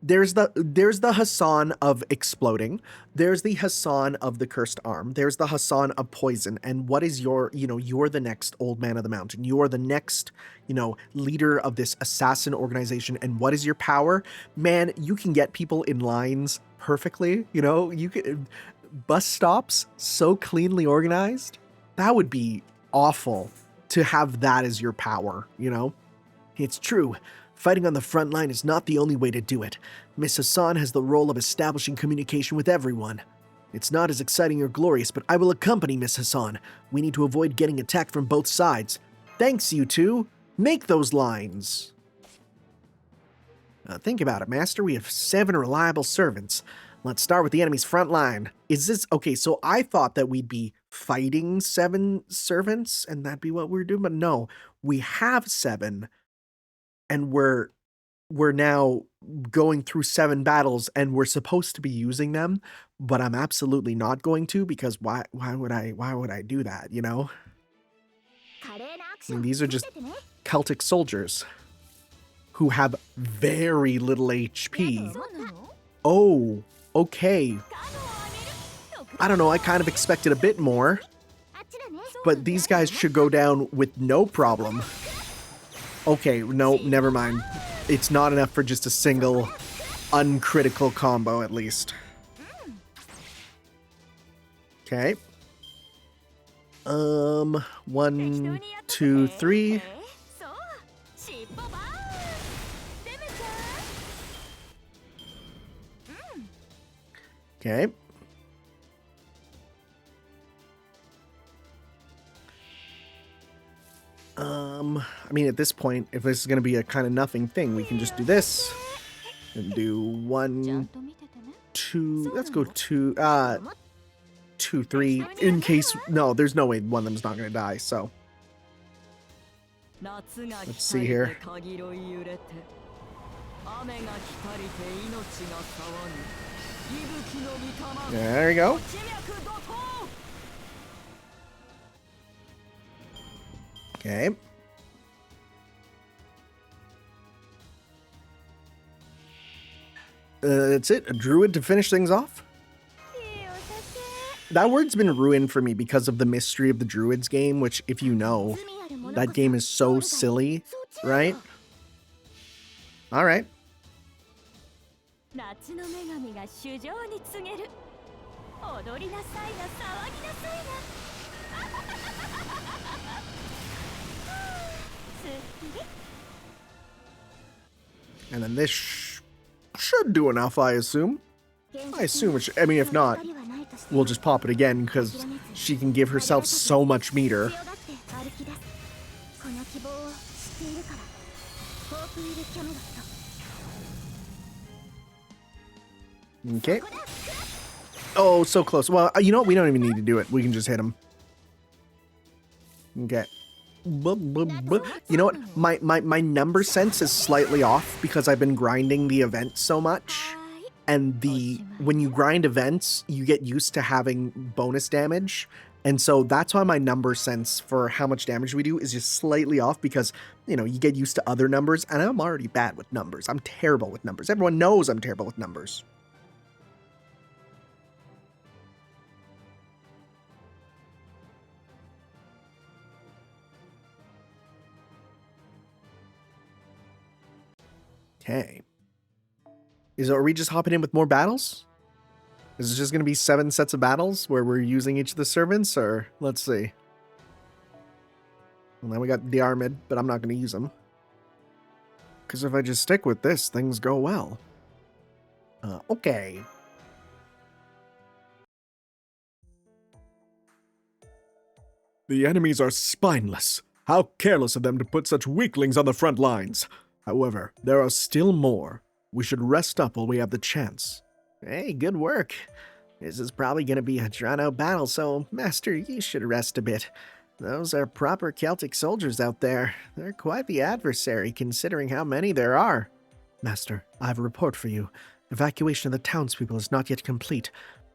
There's the Hassan of exploding. There's the Hassan of the cursed arm. There's the Hassan of poison. And what is you're the next old man of the mountain. You're the next, leader of this assassin organization. And what is your power? Man, you can get people in lines perfectly. You can bus stops so cleanly organized. That would be awful to have that as your power, It's true. Fighting on the front line is not the only way to do it. Miss Hassan has the role of establishing communication with everyone. It's not as exciting or glorious, but I will accompany Miss Hassan. We need to avoid getting attacked from both sides. Thanks, you two. Make those lines. Think about it, Master. We have 7 reliable servants. Let's start with the enemy's front line. Is this... Okay, so I thought that we'd be fighting 7 servants, and that'd be what we're doing, but no. We have 7... and we're now going through 7 battles, and we're supposed to be using them, but I'm absolutely not going to, because why would I do that, I mean, these are just Celtic soldiers who have very little HP. Oh, okay. I don't know, I kind of expected a bit more, but these guys should go down with no problem. Okay, no, never mind. It's not enough for just a single uncritical combo, at least. Okay. 1, 2, 3. Okay. I mean, at this point, if this is going to be a kind of nothing thing, we can just do this and do 1, 2, let's go 2, 2, 3, in case, no, there's no way one of them's not going to die, so. Let's see here. There we go. Okay. That's it. A druid to finish things off. That word's been ruined for me because of the mystery of the druids game, which, if you know, that game is so silly. right? All right. 夏の女神が衆生に告げる。踊りなさいな、騒ぎなさいな。すっきり。 And then this should do enough, I assume. I assume it should. I mean, if not, we'll just pop it again because she can give herself so much meter. Okay. Oh, so close. Well, you know what? We don't even need to do it. We can just hit him. Okay. You know what? My number sense is slightly off because I've been grinding the event so much. And when you grind events, you get used to having bonus damage. And so that's why my number sense for how much damage we do is just slightly off because, you know, you get used to other numbers. And I'm already bad with numbers. I'm terrible with numbers. Everyone knows I'm terrible with numbers. Okay. Are we just hopping in with more battles? Is it just going to be 7 sets of battles where we're using each of the servants, or let's see. Well, now we got the Armid, but I'm not going to use them. Because if I just stick with this, things go well. Okay. The enemies are spineless. How careless of them to put such weaklings on the front lines. However, there are still more. We should rest up while we have the chance. Hey, good work. This is probably going to be a drawn-out battle, so, Master, you should rest a bit. Those are proper Celtic soldiers out there. They're quite the adversary, considering how many there are. Master, I have a report for you. Evacuation of the townspeople is not yet complete.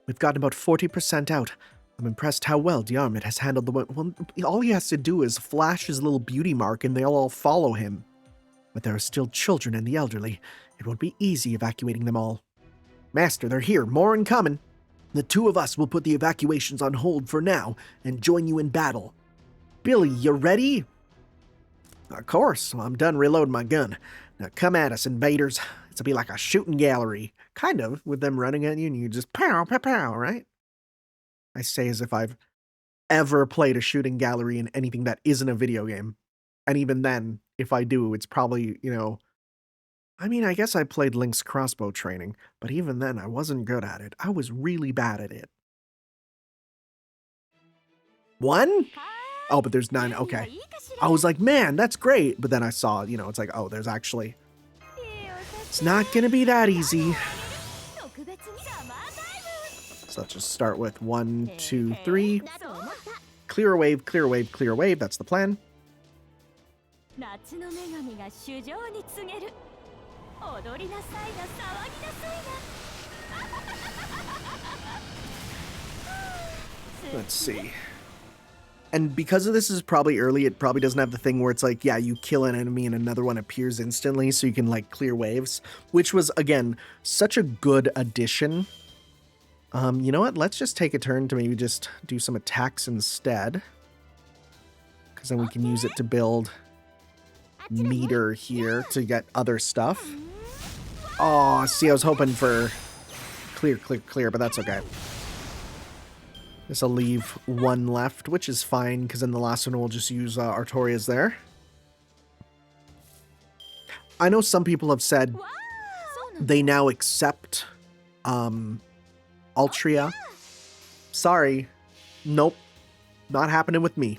We've gotten about 40% out. I'm impressed how well Diarmid has handled the... Well, all he has to do is flash his little beauty mark and they'll all follow him. But there are still children and the elderly. It won't be easy evacuating them all. Master, they're here. More incoming. The two of us will put the evacuations on hold for now and join you in battle. Billy, you ready? Of course. Well, I'm done reloading my gun. Now come at us, invaders. It'll be like a shooting gallery. Kind of, with them running at you and you just pow, pow, pow, right? I say as if I've ever played a shooting gallery in anything that isn't a video game. And even then, if I do, it's probably, you know... I mean, I guess I played Link's crossbow training, but even then, I wasn't good at it. I was really bad at it. 1? Oh, but there's 9. Okay. I was like, man, that's great. But then I saw, you know, it's like, oh, there's actually... It's not going to be that easy. So let's just start with 1, 2, 3. Clear a wave, clear a wave, clear a wave. That's the plan. Let's see. And because of this is probably early, it probably doesn't have the thing where it's like, yeah, you kill an enemy and another one appears instantly, so you can, like, clear waves. Which was, again, such a good addition. You know what? Let's just take a turn to maybe just do some attacks instead. Because then we can use it to build meter here to get other stuff. Oh, see, I was hoping for clear, clear, clear, but that's okay. This will leave 1 left, which is fine, because in the last one we'll just use Artorias there. I know some people have said they now accept Altria. Sorry. Nope. Not happening with me.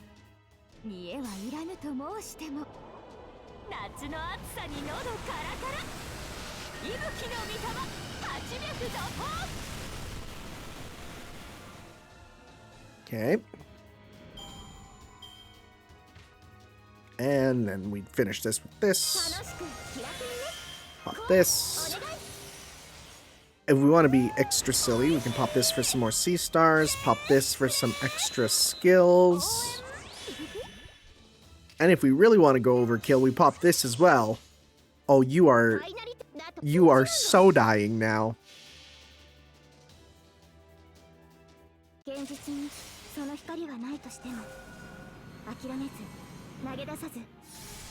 Okay. And then we finish this with this. Pop this. If we want to be extra silly, we can pop this for some more sea stars. Pop this for some extra skills. And if we really want to go overkill, we pop this as well. Oh, you are so dying now.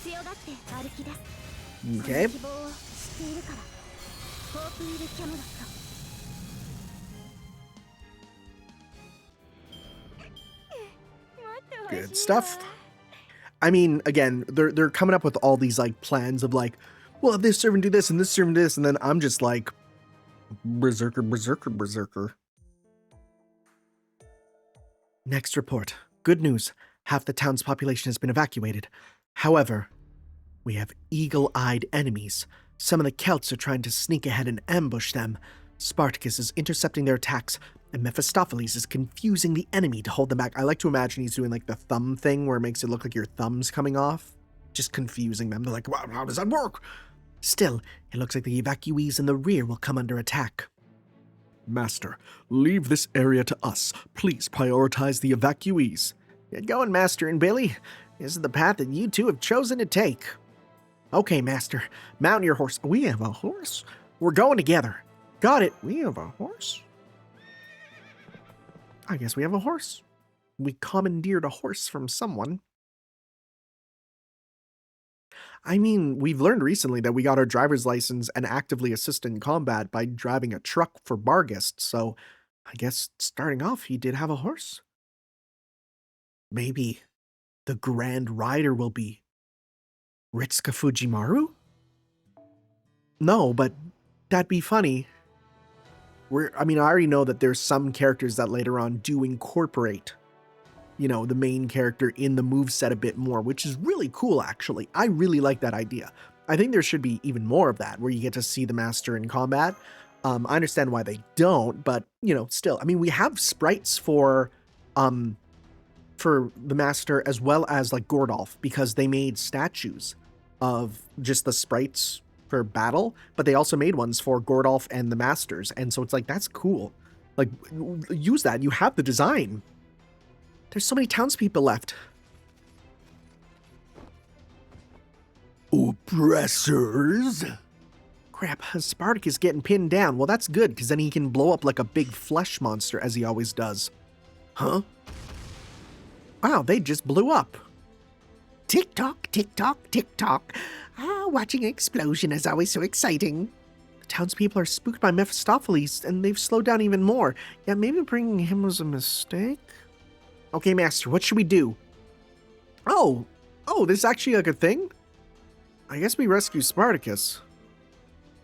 強がって歩き出す Okay. 希望を知っているからホープウィルキャムロット Good stuff. I mean, again, they're coming up with all these like plans of like, well, this servant do this and this servant do this, and then I'm just like, berserker, berserker, berserker. Next report. Good news. Half the town's population has been evacuated. However, we have eagle-eyed enemies. Some of the Celts are trying to sneak ahead and ambush them. Spartacus is intercepting their attacks, and Mephistopheles is confusing the enemy to hold them back. I like to imagine he's doing like the thumb thing where it makes it look like your thumb's coming off. Just confusing them. They're like, wow, how does that work? Still, it looks like the evacuees in the rear will come under attack. Master, leave this area to us. Please prioritize the evacuees. Get going, Master and Billy. This is the path that you two have chosen to take. Okay, Master. Mount your horse. We have a horse? We're going together. Got it. We have a horse? I guess we have a horse. We commandeered a horse from someone. I mean, we've learned recently that we got our driver's license and actively assist in combat by driving a truck for Barghest, so I guess starting off he did have a horse. Maybe the Grand Rider will be Ritsuka Fujimaru? No, but that'd be funny. I already know that there's some characters that later on do incorporate, you know, the main character in the moveset a bit more, which is really cool, actually. I really like that idea. I think there should be even more of that, where you get to see the Master in combat. I understand why they don't, but, you know, still. I mean, we have sprites for the Master as well as, like, Gordolf, because they made statues of just the sprites for battle, but they also made ones for Gordolf and the Masters, and so it's like, that's cool. Like, use that. You have the design. There's so many townspeople left. Oppressors? Crap, Spartacus is getting pinned down. Well, that's good, because then he can blow up like a big flesh monster, as he always does. Huh? Wow, they just blew up. Tick-tock, tick-tock, tick-tock. Watching an explosion is always so exciting. The townspeople are spooked by Mephistopheles, and they've slowed down even more. Yeah, maybe bringing him was a mistake? Okay, Master, what should we do? Oh, this is actually a good thing? I guess we rescue Spartacus.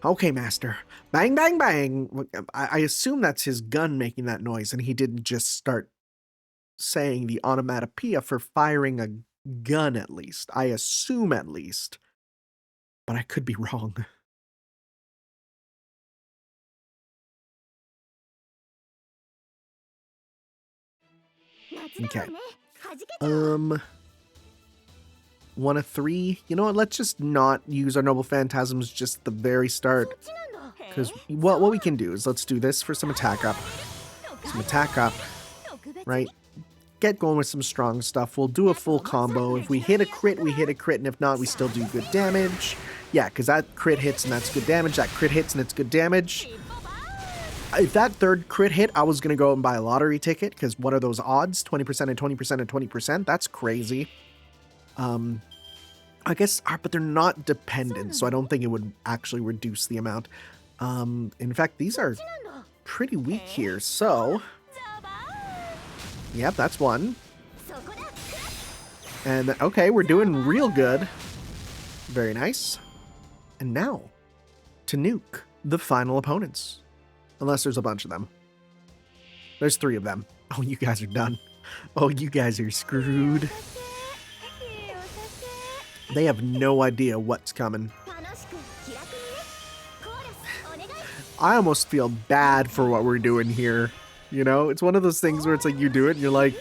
Okay, Master. Bang, bang, bang. I assume that's his gun making that noise, and he didn't just start saying the onomatopoeia for firing a gun, at least. I assume, at least. But I could be wrong. Okay. 1 of 3. You know what? Let's just not use our Noble Phantasms just at the very start. Because what we can do is let's do this for some attack up. Some attack up. Right? Get going with some strong stuff. We'll do a full combo. If we hit a crit, we hit a crit. And if not, we still do good damage. Yeah, because that crit hits and that's good damage. That crit hits and it's good damage. If that third crit hit, I was going to go and buy a lottery ticket, because what are those odds? 20% and 20% and 20%? That's crazy. I guess, but they're not dependent, so I don't think it would actually reduce the amount. In fact, these are pretty weak here, so... Yep, that's one. And, okay, we're doing real good. Very nice. And now, to nuke the final opponents. Unless there's a bunch of them. There's 3 of them. Oh, you guys are done. Oh, you guys are screwed. They have no idea what's coming. I almost feel bad for what we're doing here. You know, it's one of those things where it's like you do it and you're like,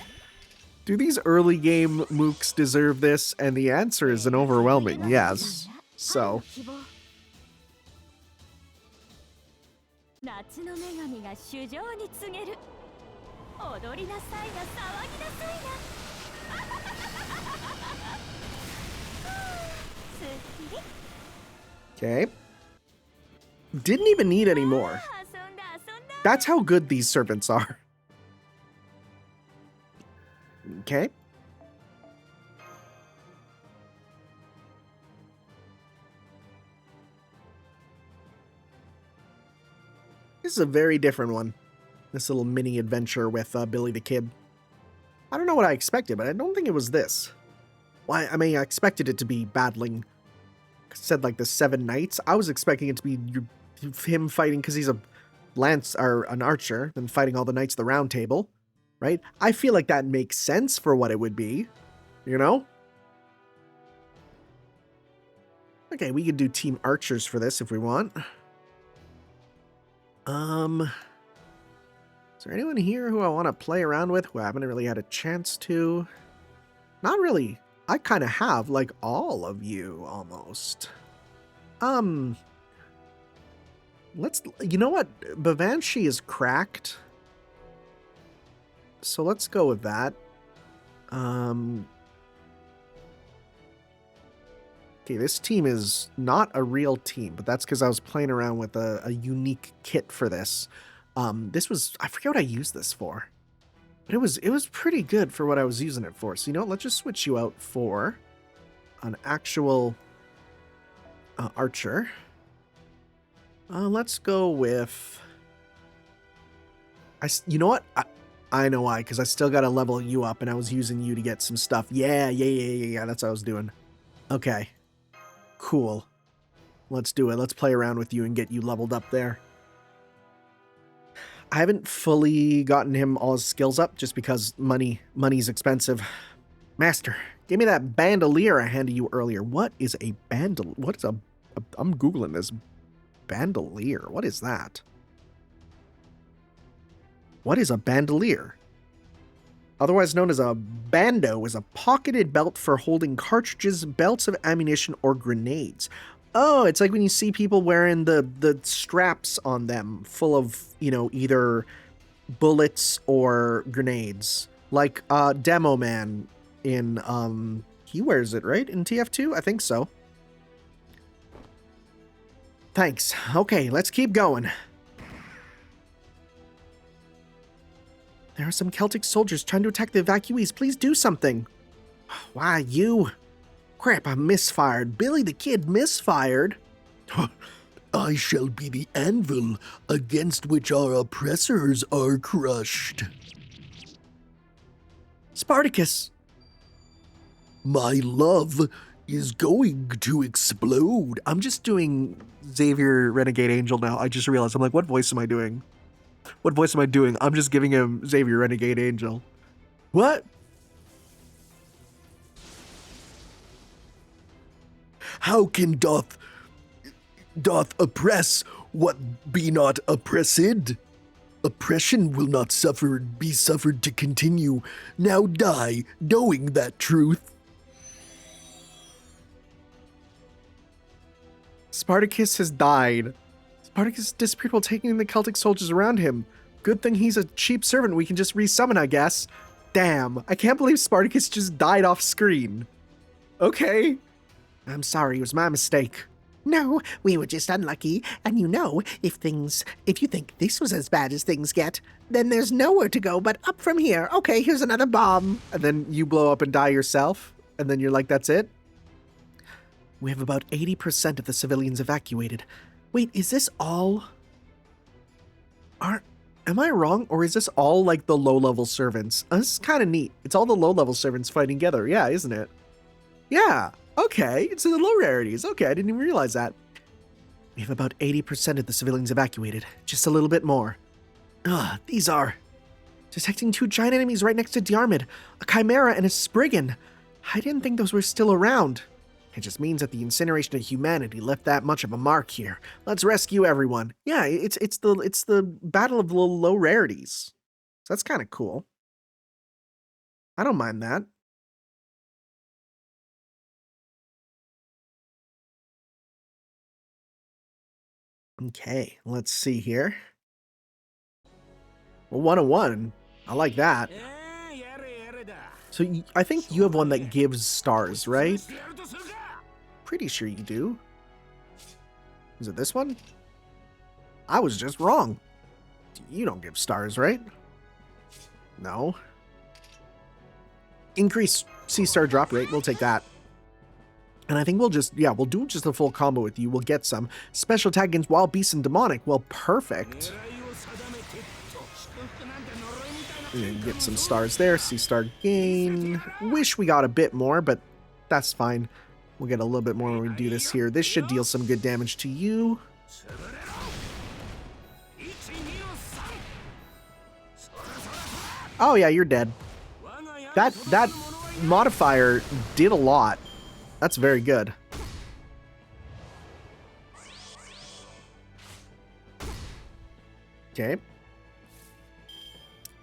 do these early game mooks deserve this? And the answer is an overwhelming yes. So... Okay. Didn't even need any more. That's how good these servants are. Okay. This is a very different one. This little mini adventure with Billy the Kid. I don't know what I expected, but I don't think it was this. Well, I mean, I expected it to be battling. It said like the 7 knights. I was expecting it to be him fighting because he's a lance or an archer, then fighting all the knights of the Round Table, right? I feel like that makes sense for what it would be, you know? Okay, we could do team archers for this if we want. Is there anyone here who I want to play around with who I haven't really had a chance to? Not really. I kind of have, like, all of you, almost. You know what? Bavanshi is cracked. So let's go with that. Okay, this team is not a real team, but that's because I was playing around with a unique kit for this. This was, I forget what I used this for, but it was pretty good for what I was using it for. So, you know what, let's just switch you out for an actual archer. Let's go with, you know what, I know why, because I still got to level you up and I was using you to get some stuff. Yeah, that's what I was doing. Okay. Cool. Let's do it. Let's play around with you and get you leveled up there. I haven't fully gotten him all his skills up just because money's expensive. Master, give me that bandolier I handed you earlier. What is a bandolier? What is I'm Googling this. Bandolier. What is that? What is a bandolier? Otherwise known as a bando, is a pocketed belt for holding cartridges, belts of ammunition, or grenades. Oh, it's like when you see people wearing the straps on them full of, you know, either bullets or grenades. Like Demo Man in, he wears it, right? In TF2? I think so. Thanks. Okay, let's keep going. There are some Celtic soldiers trying to attack the evacuees. Please do something. Why, you? Crap, I misfired. Billy the Kid misfired. I shall be the anvil against which our oppressors are crushed. Spartacus. My love is going to explode. I'm just doing Xavier Renegade Angel now. I just realized. I'm like, what voice am I doing? What voice am I doing? I'm just giving him Xavier Renegade Angel. What? How can doth oppress what be not oppressed? Oppression will not be suffered to continue. Now die, knowing that truth. Spartacus has died. Spartacus disappeared while taking the Celtic soldiers around him. Good thing he's a cheap servant we can just resummon, I guess. Damn, I can't believe Spartacus just died off screen. Okay. I'm sorry, it was my mistake. No, we were just unlucky, and you know, if you think this was as bad as things get, then there's nowhere to go but up from here. Okay, here's another bomb. And then you blow up and die yourself, and then you're like, that's it? We have about 80% of the civilians evacuated. Wait, is this all... Am I wrong, or is this all, like, the low-level servants? This is kind of neat. It's all the low-level servants fighting together. Yeah, isn't it? Yeah, okay. It's the low rarities. Okay, I didn't even realize that. We have about 80% of the civilians evacuated. Just a little bit more. These are... Detecting 2 giant enemies right next to Diarmid. A Chimera and a Spriggan. I didn't think those were still around. It just means that the incineration of humanity left that much of a mark here. Let's rescue everyone. Yeah, it's the battle of the low rarities. So that's kind of cool. I don't mind that. Okay, let's see here. Well, 101. I like that. So I think you have one that gives stars, right? Pretty sure you do. Is it this one? I was just wrong. You don't give stars, right? No. Increase C-star drop rate. We'll take that. And I think we'll do just a full combo with you. We'll get some special attack against wild beasts and demonic. Well, perfect. And get some stars there. See star gain. Wish we got a bit more, but that's fine. We'll get a little bit more when we do this here. This should deal some good damage to you. Oh yeah, you're dead. That modifier did a lot. That's very good. Okay.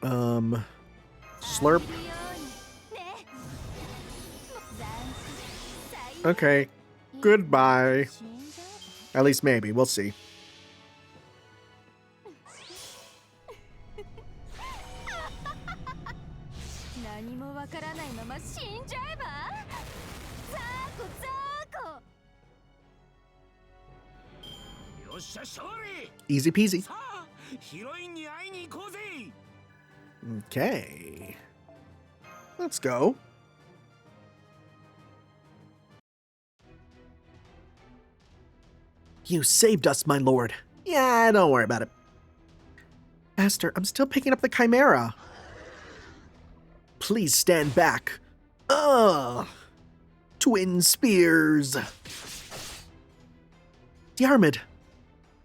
Slurp. Okay. Goodbye. At least maybe. We'll see. Easy peasy. Okay. Let's go. You saved us, my lord. Yeah, don't worry about it. Master, I'm still picking up the Chimera. Please stand back. Ugh. Twin spears. Diarmid.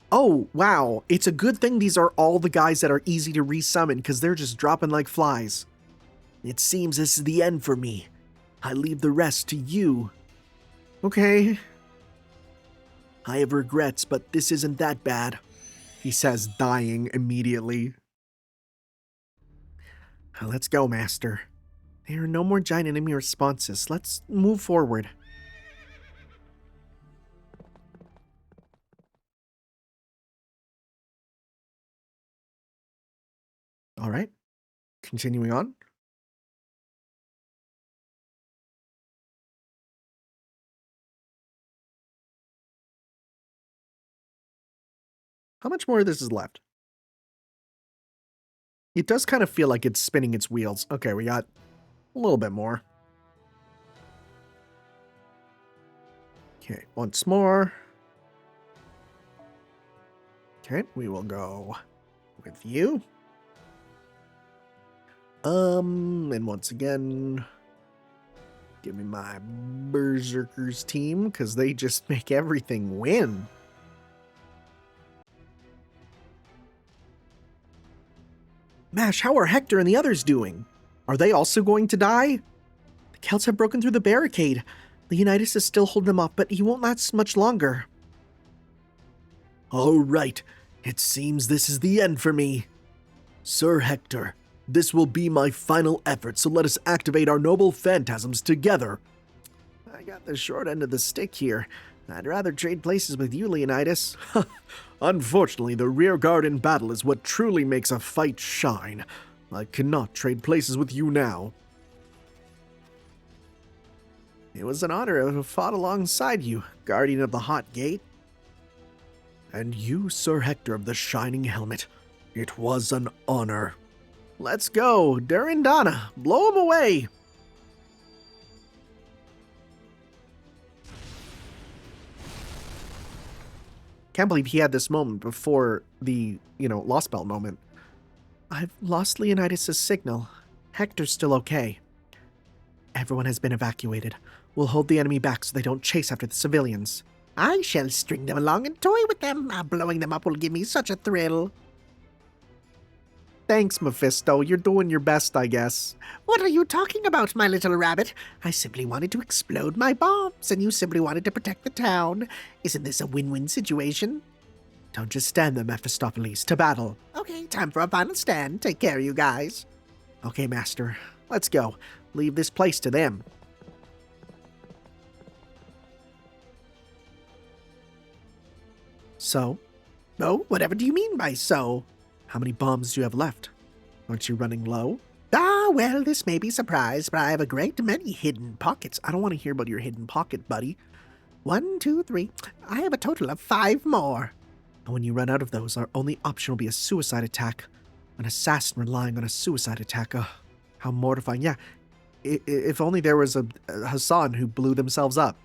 Oh, wow. It's a good thing these are all the guys that are easy to resummon, because they're just dropping like flies. It seems this is the end for me. I leave the rest to you. Okay. I have regrets, but this isn't that bad, he says, dying immediately. Let's go, Master. There are no more giant enemy responses. Let's move forward. All right. Continuing on. How much more of this is left? It does kind of feel like it's spinning its wheels. Okay, we got a little bit more. Okay, once more. Okay, we will go with you. And once again, give me my Berserkers team, because they just make everything win. Mash, how are Hector and the others doing? Are they also going to die? The Celts have broken through the barricade. Leonidas is still holding them up, but he won't last much longer. All right, it seems this is the end for me. Sir Hector, this will be my final effort, so let us activate our noble phantasms together. I got the short end of the stick here. I'd rather trade places with you, Leonidas. Unfortunately, the rear guard in battle is what truly makes a fight shine. I cannot trade places with you now. It was an honor to have fought alongside you, Guardian of the Hot Gate. And you, Sir Hector of the Shining Helmet. It was an honor. Let's go, Durindana. Blow him away. Can't believe he had this moment before the, Lost Belt moment. I've lost Leonidas' signal. Hector's still okay. Everyone has been evacuated. We'll hold the enemy back so they don't chase after the civilians. I shall string them along and toy with them. Blowing them up will give me such a thrill. Thanks, Mephisto. You're doing your best, I guess. What are you talking about, my little rabbit? I simply wanted to explode my bombs, and you simply wanted to protect the town. Isn't this a win-win situation? Don't just stand there, Mephistopheles. To battle. Okay, time for a final stand. Take care, you guys. Okay, Master. Let's go. Leave this place to them. So? Oh, whatever do you mean by so? How many bombs do you have left? Aren't you running low? Ah, well, this may be a surprise, but I have a great many hidden pockets. I don't want to hear about your hidden pocket, buddy. 1, 2, 3. I have a total of 5 more. And when you run out of those, our only option will be a suicide attack. An assassin relying on a suicide attack. How mortifying. Yeah, if only there was a Hassan who blew themselves up.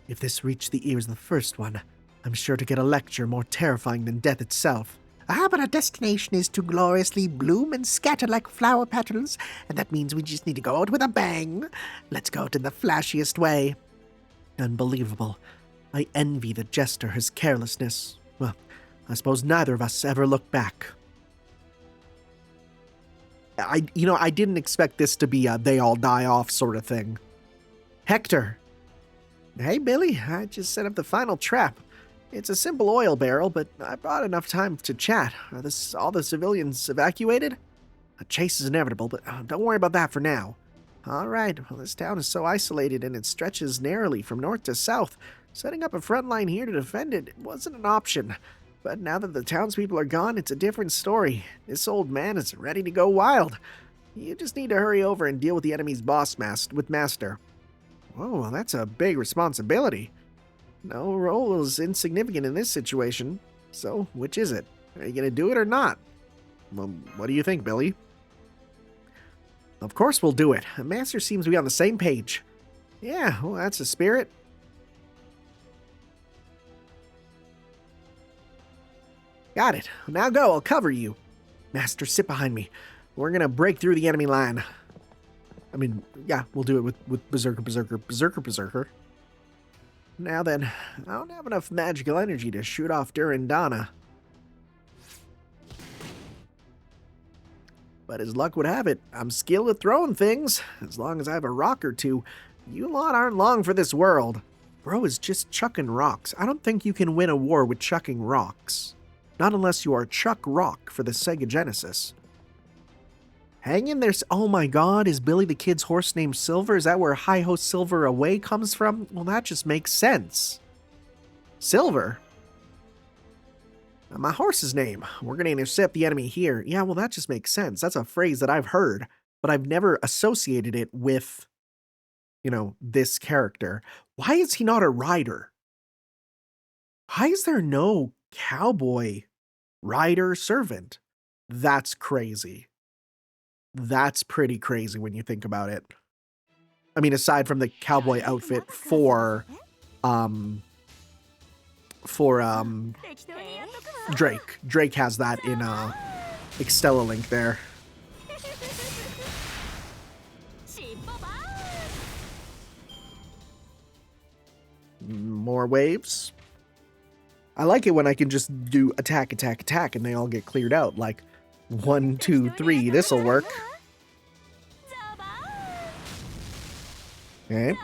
If this reached the ears of the first one, I'm sure to get a lecture more terrifying than death itself. But our destination is to gloriously bloom and scatter like flower petals, and that means we just need to go out with a bang. Let's go out in the flashiest way. Unbelievable. I envy the jester his carelessness. Well, I suppose neither of us ever look back. I didn't expect this to be a they all die off sort of thing. Hector. Hey, Billy, I just set up the final trap. It's a simple oil barrel, but I brought enough time to chat. Are all the civilians evacuated? A chase is inevitable, but don't worry about that for now. All right, well, this town is so isolated and it stretches narrowly from north to south. Setting up a front line here to defend it wasn't an option. But now that the townspeople are gone, it's a different story. This old man is ready to go wild. You just need to hurry over and deal with the enemy's master. Oh, well, that's a big responsibility. No role is insignificant in this situation. So, which is it? Are you going to do it or not? Well, what do you think, Billy? Of course we'll do it. The master seems to be on the same page. Yeah, well, that's the spirit. Got it. Now go, I'll cover you. Master, sit behind me. We're going to break through the enemy line. I mean, yeah, we'll do it with Berserker. Now then, I don't have enough magical energy to shoot off Durandana. But as luck would have it, I'm skilled at throwing things. As long as I have a rock or two, you lot aren't long for this world. Bro is just chucking rocks. I don't think you can win a war with chucking rocks. Not unless you are Chuck Rock for the Sega Genesis. Hang in there. Oh my god, is Billy the Kid's horse named Silver? Is that where Hi-Ho Silver Away comes from? Well, that just makes sense. Silver? My horse's name. We're going to intercept the enemy here. Yeah, well, that just makes sense. That's a phrase that I've heard, but I've never associated it with, this character. Why is he not a rider? Why is there no cowboy rider servant? That's crazy. That's pretty crazy when you think about it. I mean, aside from the cowboy outfit for Drake. Drake has that in Extella Link there. More waves. I like it when I can just do attack, and they all get cleared out. Like, 1, 2, 3, this'll work. Okay.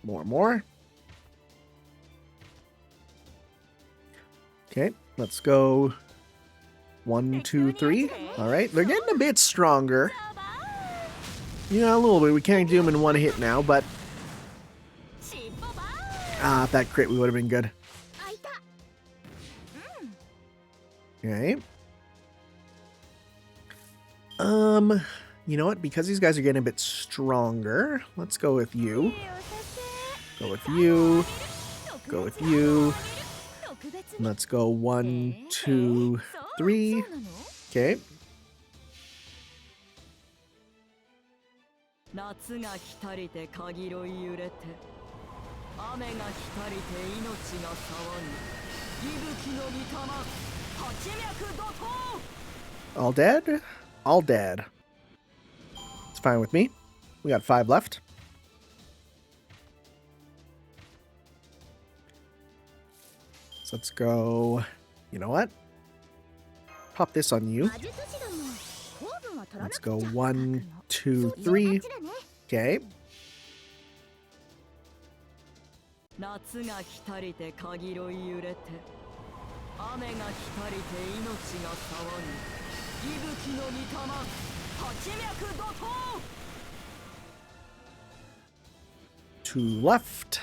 More. Okay, let's go 1, 2, 3. All right, they're getting a bit stronger. Yeah, a little bit. We can't do them in one hit now, but... if that crit, we would have been good. Okay. You know what? Because these guys are getting a bit stronger, let's go with you. Go with you. Go with you. Let's go 1, 2, 3. Okay. All dead? All dead. It's fine with me. We got 5 left. So let's go... You know what? Pop this on you. Let's go 1, 2, 3. Okay. Two left.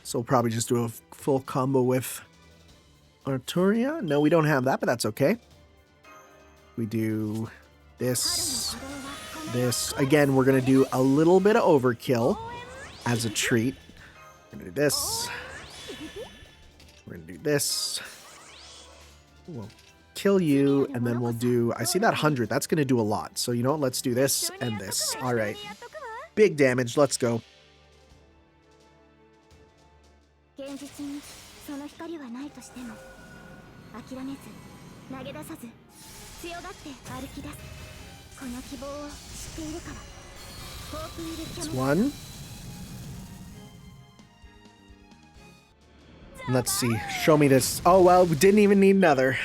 So we'll probably just do a full combo with Arturia. No, we don't have that, but that's okay. We do this. Again, we're going to do a little bit of overkill as a treat. We're going to do this. We're going to do this. We'll kill you, and then we'll do, I see that 100. That's going to do a lot. So you know what? Let's do this and this. All right. Big damage. Let's go. 現実にその光はないとしても諦めず投げ出さず強がって歩き出すこの希望を知っているからホープウィルキャ It's メ one. Let's see. Show me this. Oh, well, we didn't even need another.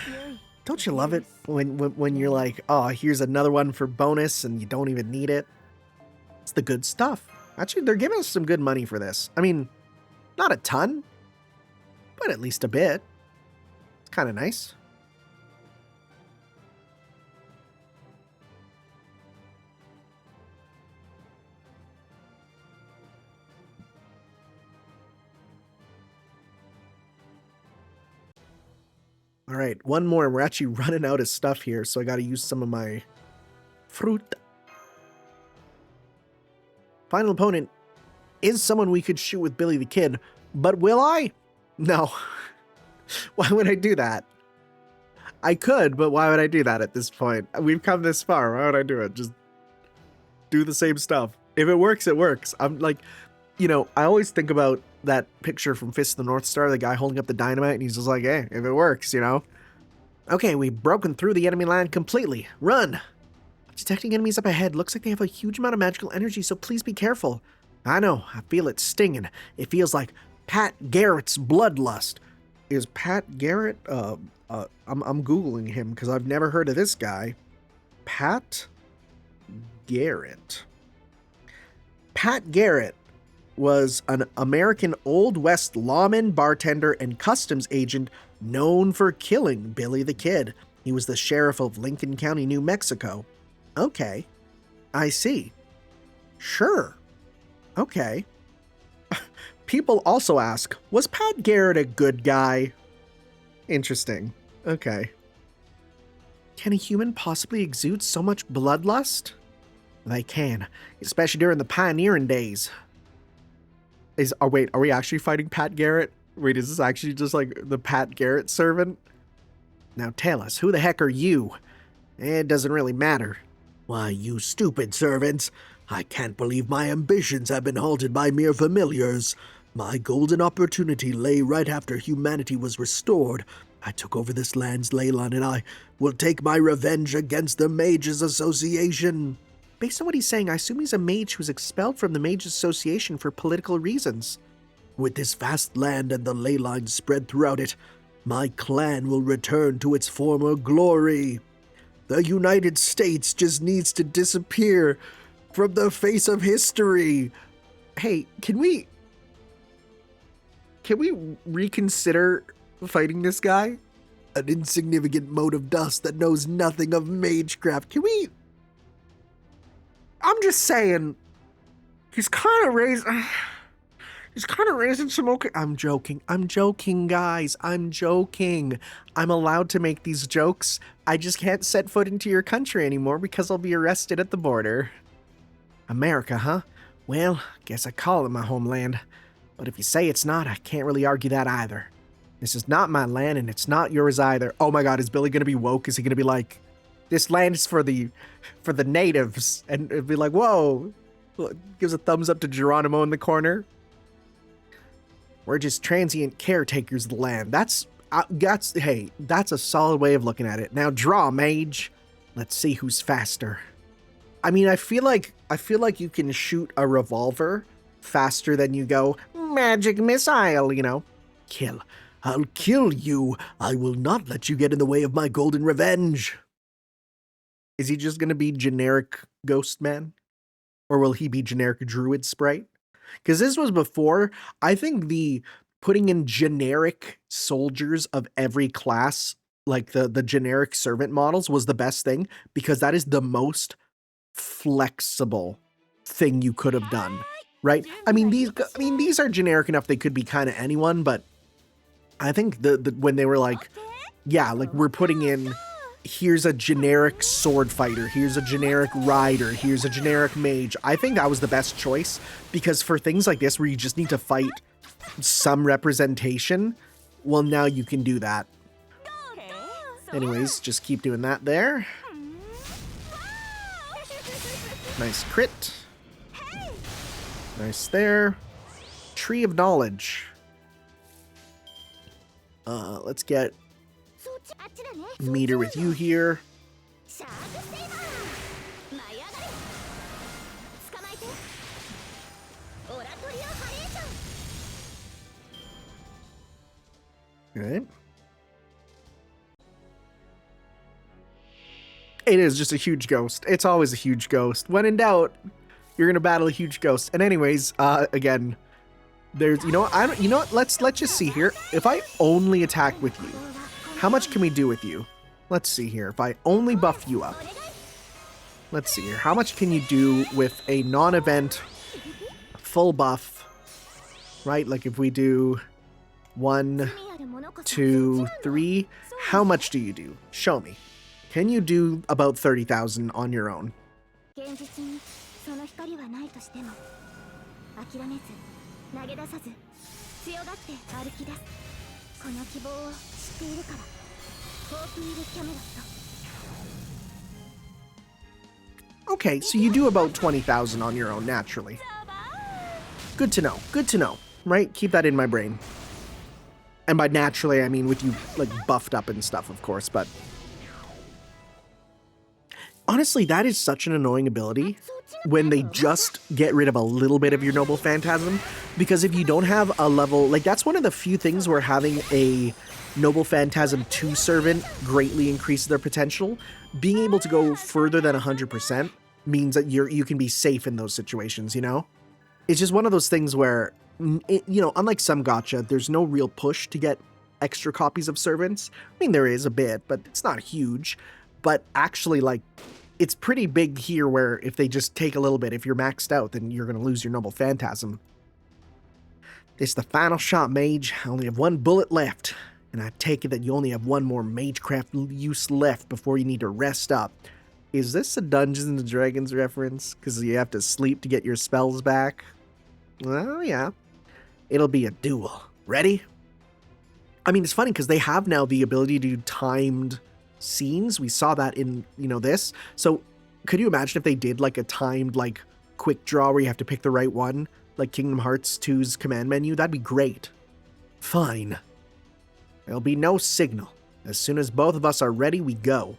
Don't you love it when you're like, oh, here's another one for bonus and you don't even need it? It's the good stuff. Actually, they're giving us some good money for this. I mean, not a ton, but at least a bit. It's kind of nice. All right, one more. We're actually running out of stuff here, so I got to use some of my fruit. Final opponent is someone we could shoot with Billy the Kid, but will I? No. Why would I do that? I could, but why would I do that at this point? We've come this far. Why would I do it? Just do the same stuff. If it works, it works. I'm like, you know, I always think about that picture from Fist of the North Star, the guy holding up the dynamite, and he's just like, hey, if it works, you know? Okay, we've broken through the enemy line completely. Run! Detecting enemies up ahead. Looks like they have a huge amount of magical energy, so please be careful. I know, I feel it stinging. It feels like Pat Garrett's bloodlust. Is Pat Garrett, I'm Googling him because I've never heard of this guy. Pat Garrett. Pat Garrett was an American Old West lawman, bartender, and customs agent known for killing Billy the Kid. He was the sheriff of Lincoln County, New Mexico. Okay, I see. Sure. Okay. People also ask, was Pat Garrett a good guy? Interesting. Okay. Can a human possibly exude so much bloodlust? They can, especially during the pioneering days. Wait, are we actually fighting Pat Garrett? Wait, is this actually just like the Pat Garrett servant? Now tell us, who the heck are you? It doesn't really matter. Why, you stupid servants. I can't believe my ambitions have been halted by mere familiars. My golden opportunity lay right after humanity was restored. I took over this land's ley line, and I will take my revenge against the Mages Association. Based on what he's saying, I assume he's a mage who was expelled from the Mages Association for political reasons. With this vast land and the ley lines spread throughout it, my clan will return to its former glory. The United States just needs to disappear from the face of history. Hey, can we reconsider fighting this guy? An insignificant mote of dust that knows nothing of magecraft. Can we? I'm just saying, he's kind of raising some okay. I'm joking, guys. I'm joking. I'm allowed to make these jokes. I just can't set foot into your country anymore because I'll be arrested at the border. America, huh? Well, guess I call it my homeland. But if you say it's not, I can't really argue that either. This is not my land, and it's not yours either. Oh my god, is Billy gonna be woke? Is he gonna be like, this land is for the natives? And it'd be like, whoa. Gives a thumbs up to Geronimo in the corner. We're just transient caretakers of the land. That's a solid way of looking at it. Now draw, mage. Let's see who's faster. I mean, I feel like you can shoot a revolver faster than you go magic missile, you know. Kill. I'll kill you. I will not let you get in the way of my golden revenge. Is he just going to be generic ghost man? Or will he be generic druid sprite? Because this was before, I think the putting in generic soldiers of every class, like the generic servant models, was the best thing, because that is the most flexible thing you could have done, right? I mean, these are generic enough they could be kind of anyone, but I think the when they were like, yeah, like we're putting in, here's a generic sword fighter, here's a generic rider, here's a generic mage. I think that was the best choice, because for things like this where you just need to fight some representation, well, now you can do that. Anyways, just keep doing that there. Nice crit. Nice there. Tree of Knowledge. Let's get そっちあっちだね meter with you here. シャークセイバー舞い上がれ捕まえてオラトリオハレーション Okay. It is just a huge ghost. It's always a huge ghost. When in doubt, you're gonna battle a huge ghost. And anyways, again, there's let's just see here. If I only attack with you, how much can we do with you? Let's see here. If I only buff you up. Let's see here. How much can you do with a non-event full buff? Right? Like if we do 1, 2, 3, how much do you do? Show me. Can you do about 30,000 on your own? 現実にその光はないとしても諦めず投げ出さず強がって歩き出すこの希望を知っているからホープイルキャメロット Okay, so you do about 20,000 on your own naturally. Good to know. Good to know. Right? Keep that in my brain. And by naturally, I mean with you like buffed up and stuff, of course, but honestly, that is such an annoying ability when they just get rid of a little bit of your Noble Phantasm, because if you don't have a level, like that's one of the few things where having a Noble Phantasm 2 servant greatly increases their potential. Being able to go further than 100% means that you can be safe in those situations, you know? It's just one of those things where, unlike some gacha, there's no real push to get extra copies of servants. I mean, there is a bit, but it's not huge. But actually, like, it's pretty big here where if they just take a little bit, if you're maxed out, then you're going to lose your Noble Phantasm. This is the final shot, mage. I only have one bullet left. And I take it that you only have one more magecraft use left before you need to rest up. Is this a Dungeons and Dragons reference? Because you have to sleep to get your spells back? Well, yeah. It'll be a duel. Ready? I mean, it's funny because they have now the ability to do timed scenes. We saw that in, this. So could you imagine if they did like a timed, like, quick draw where you have to pick the right one? Like Kingdom Hearts 2's command menu? That'd be great. Fine. There'll be no signal. As soon as both of us are ready, we go.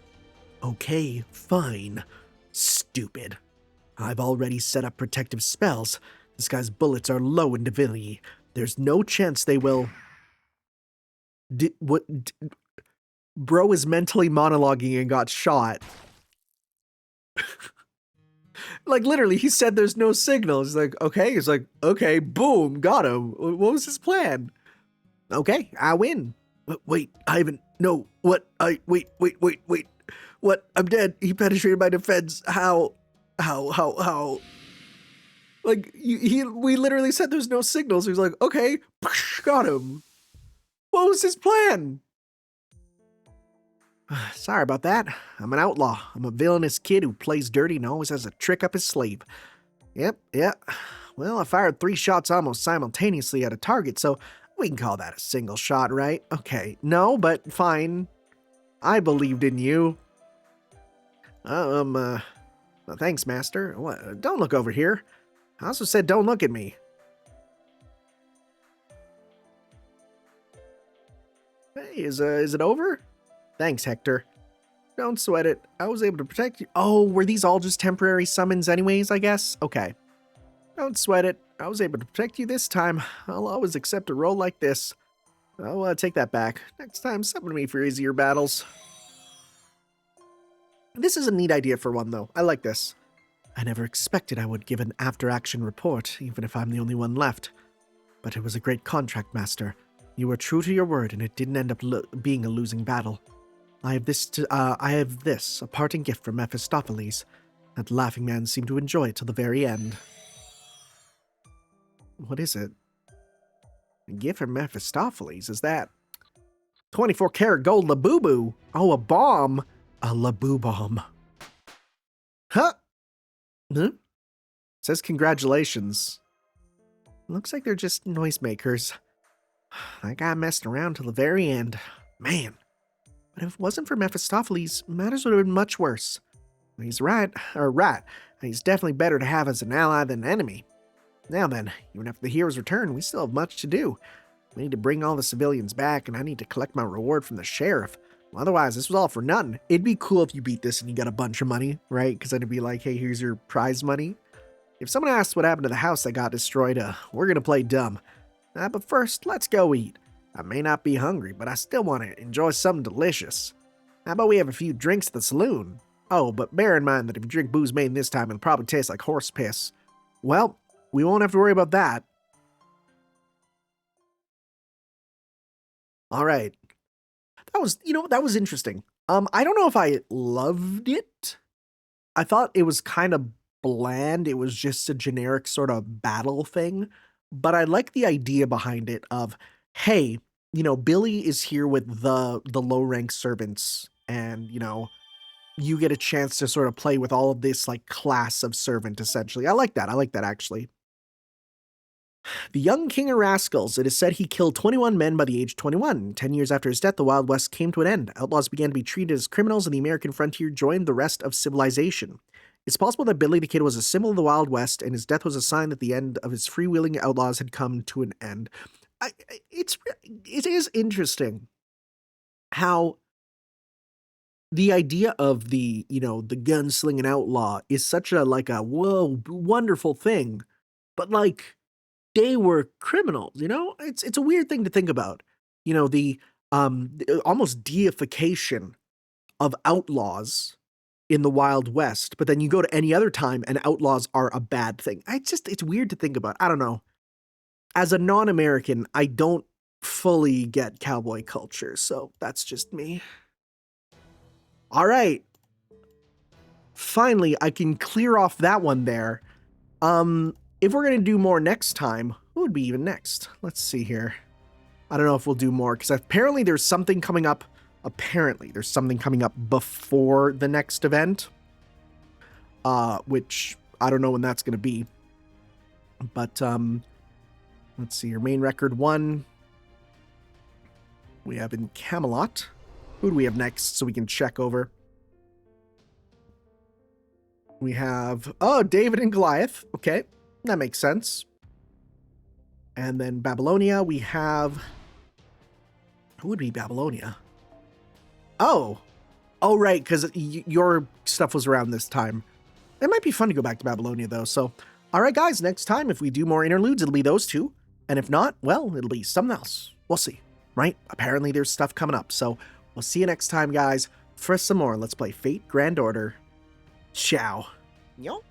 Okay, fine. Stupid. I've already set up protective spells. This guy's bullets are low in divinity. There's no chance they will... Bro is mentally monologuing and got shot. Like, literally, he said there's no signal. He's like, okay. He's like, okay, boom, got him. What was his plan? Okay, I win. Wait, I haven't... No, what? Wait. What? I'm dead. He penetrated my defense. How? Like, we literally said there's no signals. So he's like, okay, got him. What was his plan? Sorry about that. I'm an outlaw. I'm a villainous kid who plays dirty and always has a trick up his sleeve. Yep. Well, I fired 3 shots almost simultaneously at a target, so we can call that a single shot, right? Okay. No, but fine. I believed in you. Thanks, Master. What? Don't look over here. I also said don't look at me. Hey, is it over? Thanks, Hector. Don't sweat it. I was able to protect you. Oh, were these all just temporary summons anyways, I guess? Okay. Don't sweat it. I was able to protect you this time. I'll always accept a role like this. I'll take that back. Next time, summon me for easier battles. This is a neat idea for one, though. I like this. I never expected I would give an after-action report, even if I'm the only one left. But it was a great contract, Master. You were true to your word, and it didn't end up being a losing battle. I have this, a parting gift from Mephistopheles. That laughing man seemed to enjoy it till the very end. What is it? A gift from Mephistopheles, is that? 24 karat gold Labubu. Oh, a bomb. A Labu bomb. Huh? It says congratulations. Looks like they're just noisemakers. That guy messed around till the very end. Man. But if it wasn't for Mephistopheles, matters would have been much worse. He's rat, and he's definitely better to have as an ally than an enemy. Now then, even after the hero's return, we still have much to do. We need to bring all the civilians back, and I need to collect my reward from the sheriff. Well, otherwise, this was all for nothing. It'd be cool if you beat this and you got a bunch of money, right? Because then it'd be like, hey, here's your prize money. If someone asks what happened to the house that got destroyed, we're going to play dumb. But first, let's go eat. I may not be hungry, but I still want to enjoy something delicious. How about we have a few drinks at the saloon? Oh, but bear in mind that if you drink booze made this time, it'll probably taste like horse piss. Well, we won't have to worry about that. All right. That was interesting. I don't know if I loved it. I thought it was kind of bland. It was just a generic sort of battle thing. But I like the idea behind it of, hey, Billy is here with the low-rank servants, and, you get a chance to sort of play with all of this, like, class of servant, essentially. I like that, actually. The young king of rascals. It is said he killed 21 men by the age of 21. 10 years after his death, the Wild West came to an end. Outlaws began to be treated as criminals, and the American frontier joined the rest of civilization. It's possible that Billy the Kid was a symbol of the Wild West, and his death was a sign that the end of his freewheeling outlaws had come to an end. It is interesting how the idea of the gunslinging outlaw is such a whoa, wonderful thing, but they were criminals, It's a weird thing to think about. The almost deification of outlaws in the Wild West, but then you go to any other time and outlaws are a bad thing. It's weird to think about. I don't know. As a non-American, I don't fully get cowboy culture, so that's just me. All right. Finally, I can clear off that one there. If we're going to do more next time, who would be even next? Let's see here. I don't know if we'll do more, because apparently there's something coming up. Apparently there's something coming up before the next event. Which I don't know when that's going to be. But, let's see here. Main record 1. We have in Camelot. Who do we have next so we can check over? We have, David and Goliath. Okay, that makes sense. And then Babylonia, we have... Who would be Babylonia? Oh, right, because your stuff was around this time. It might be fun to go back to Babylonia, though. So, all right, guys, next time, if we do more interludes, it'll be those two. And if not, well, it'll be something else. We'll see, right? Apparently there's stuff coming up. So we'll see you next time, guys, for some more Let's Play Fate Grand Order. Ciao. Yo.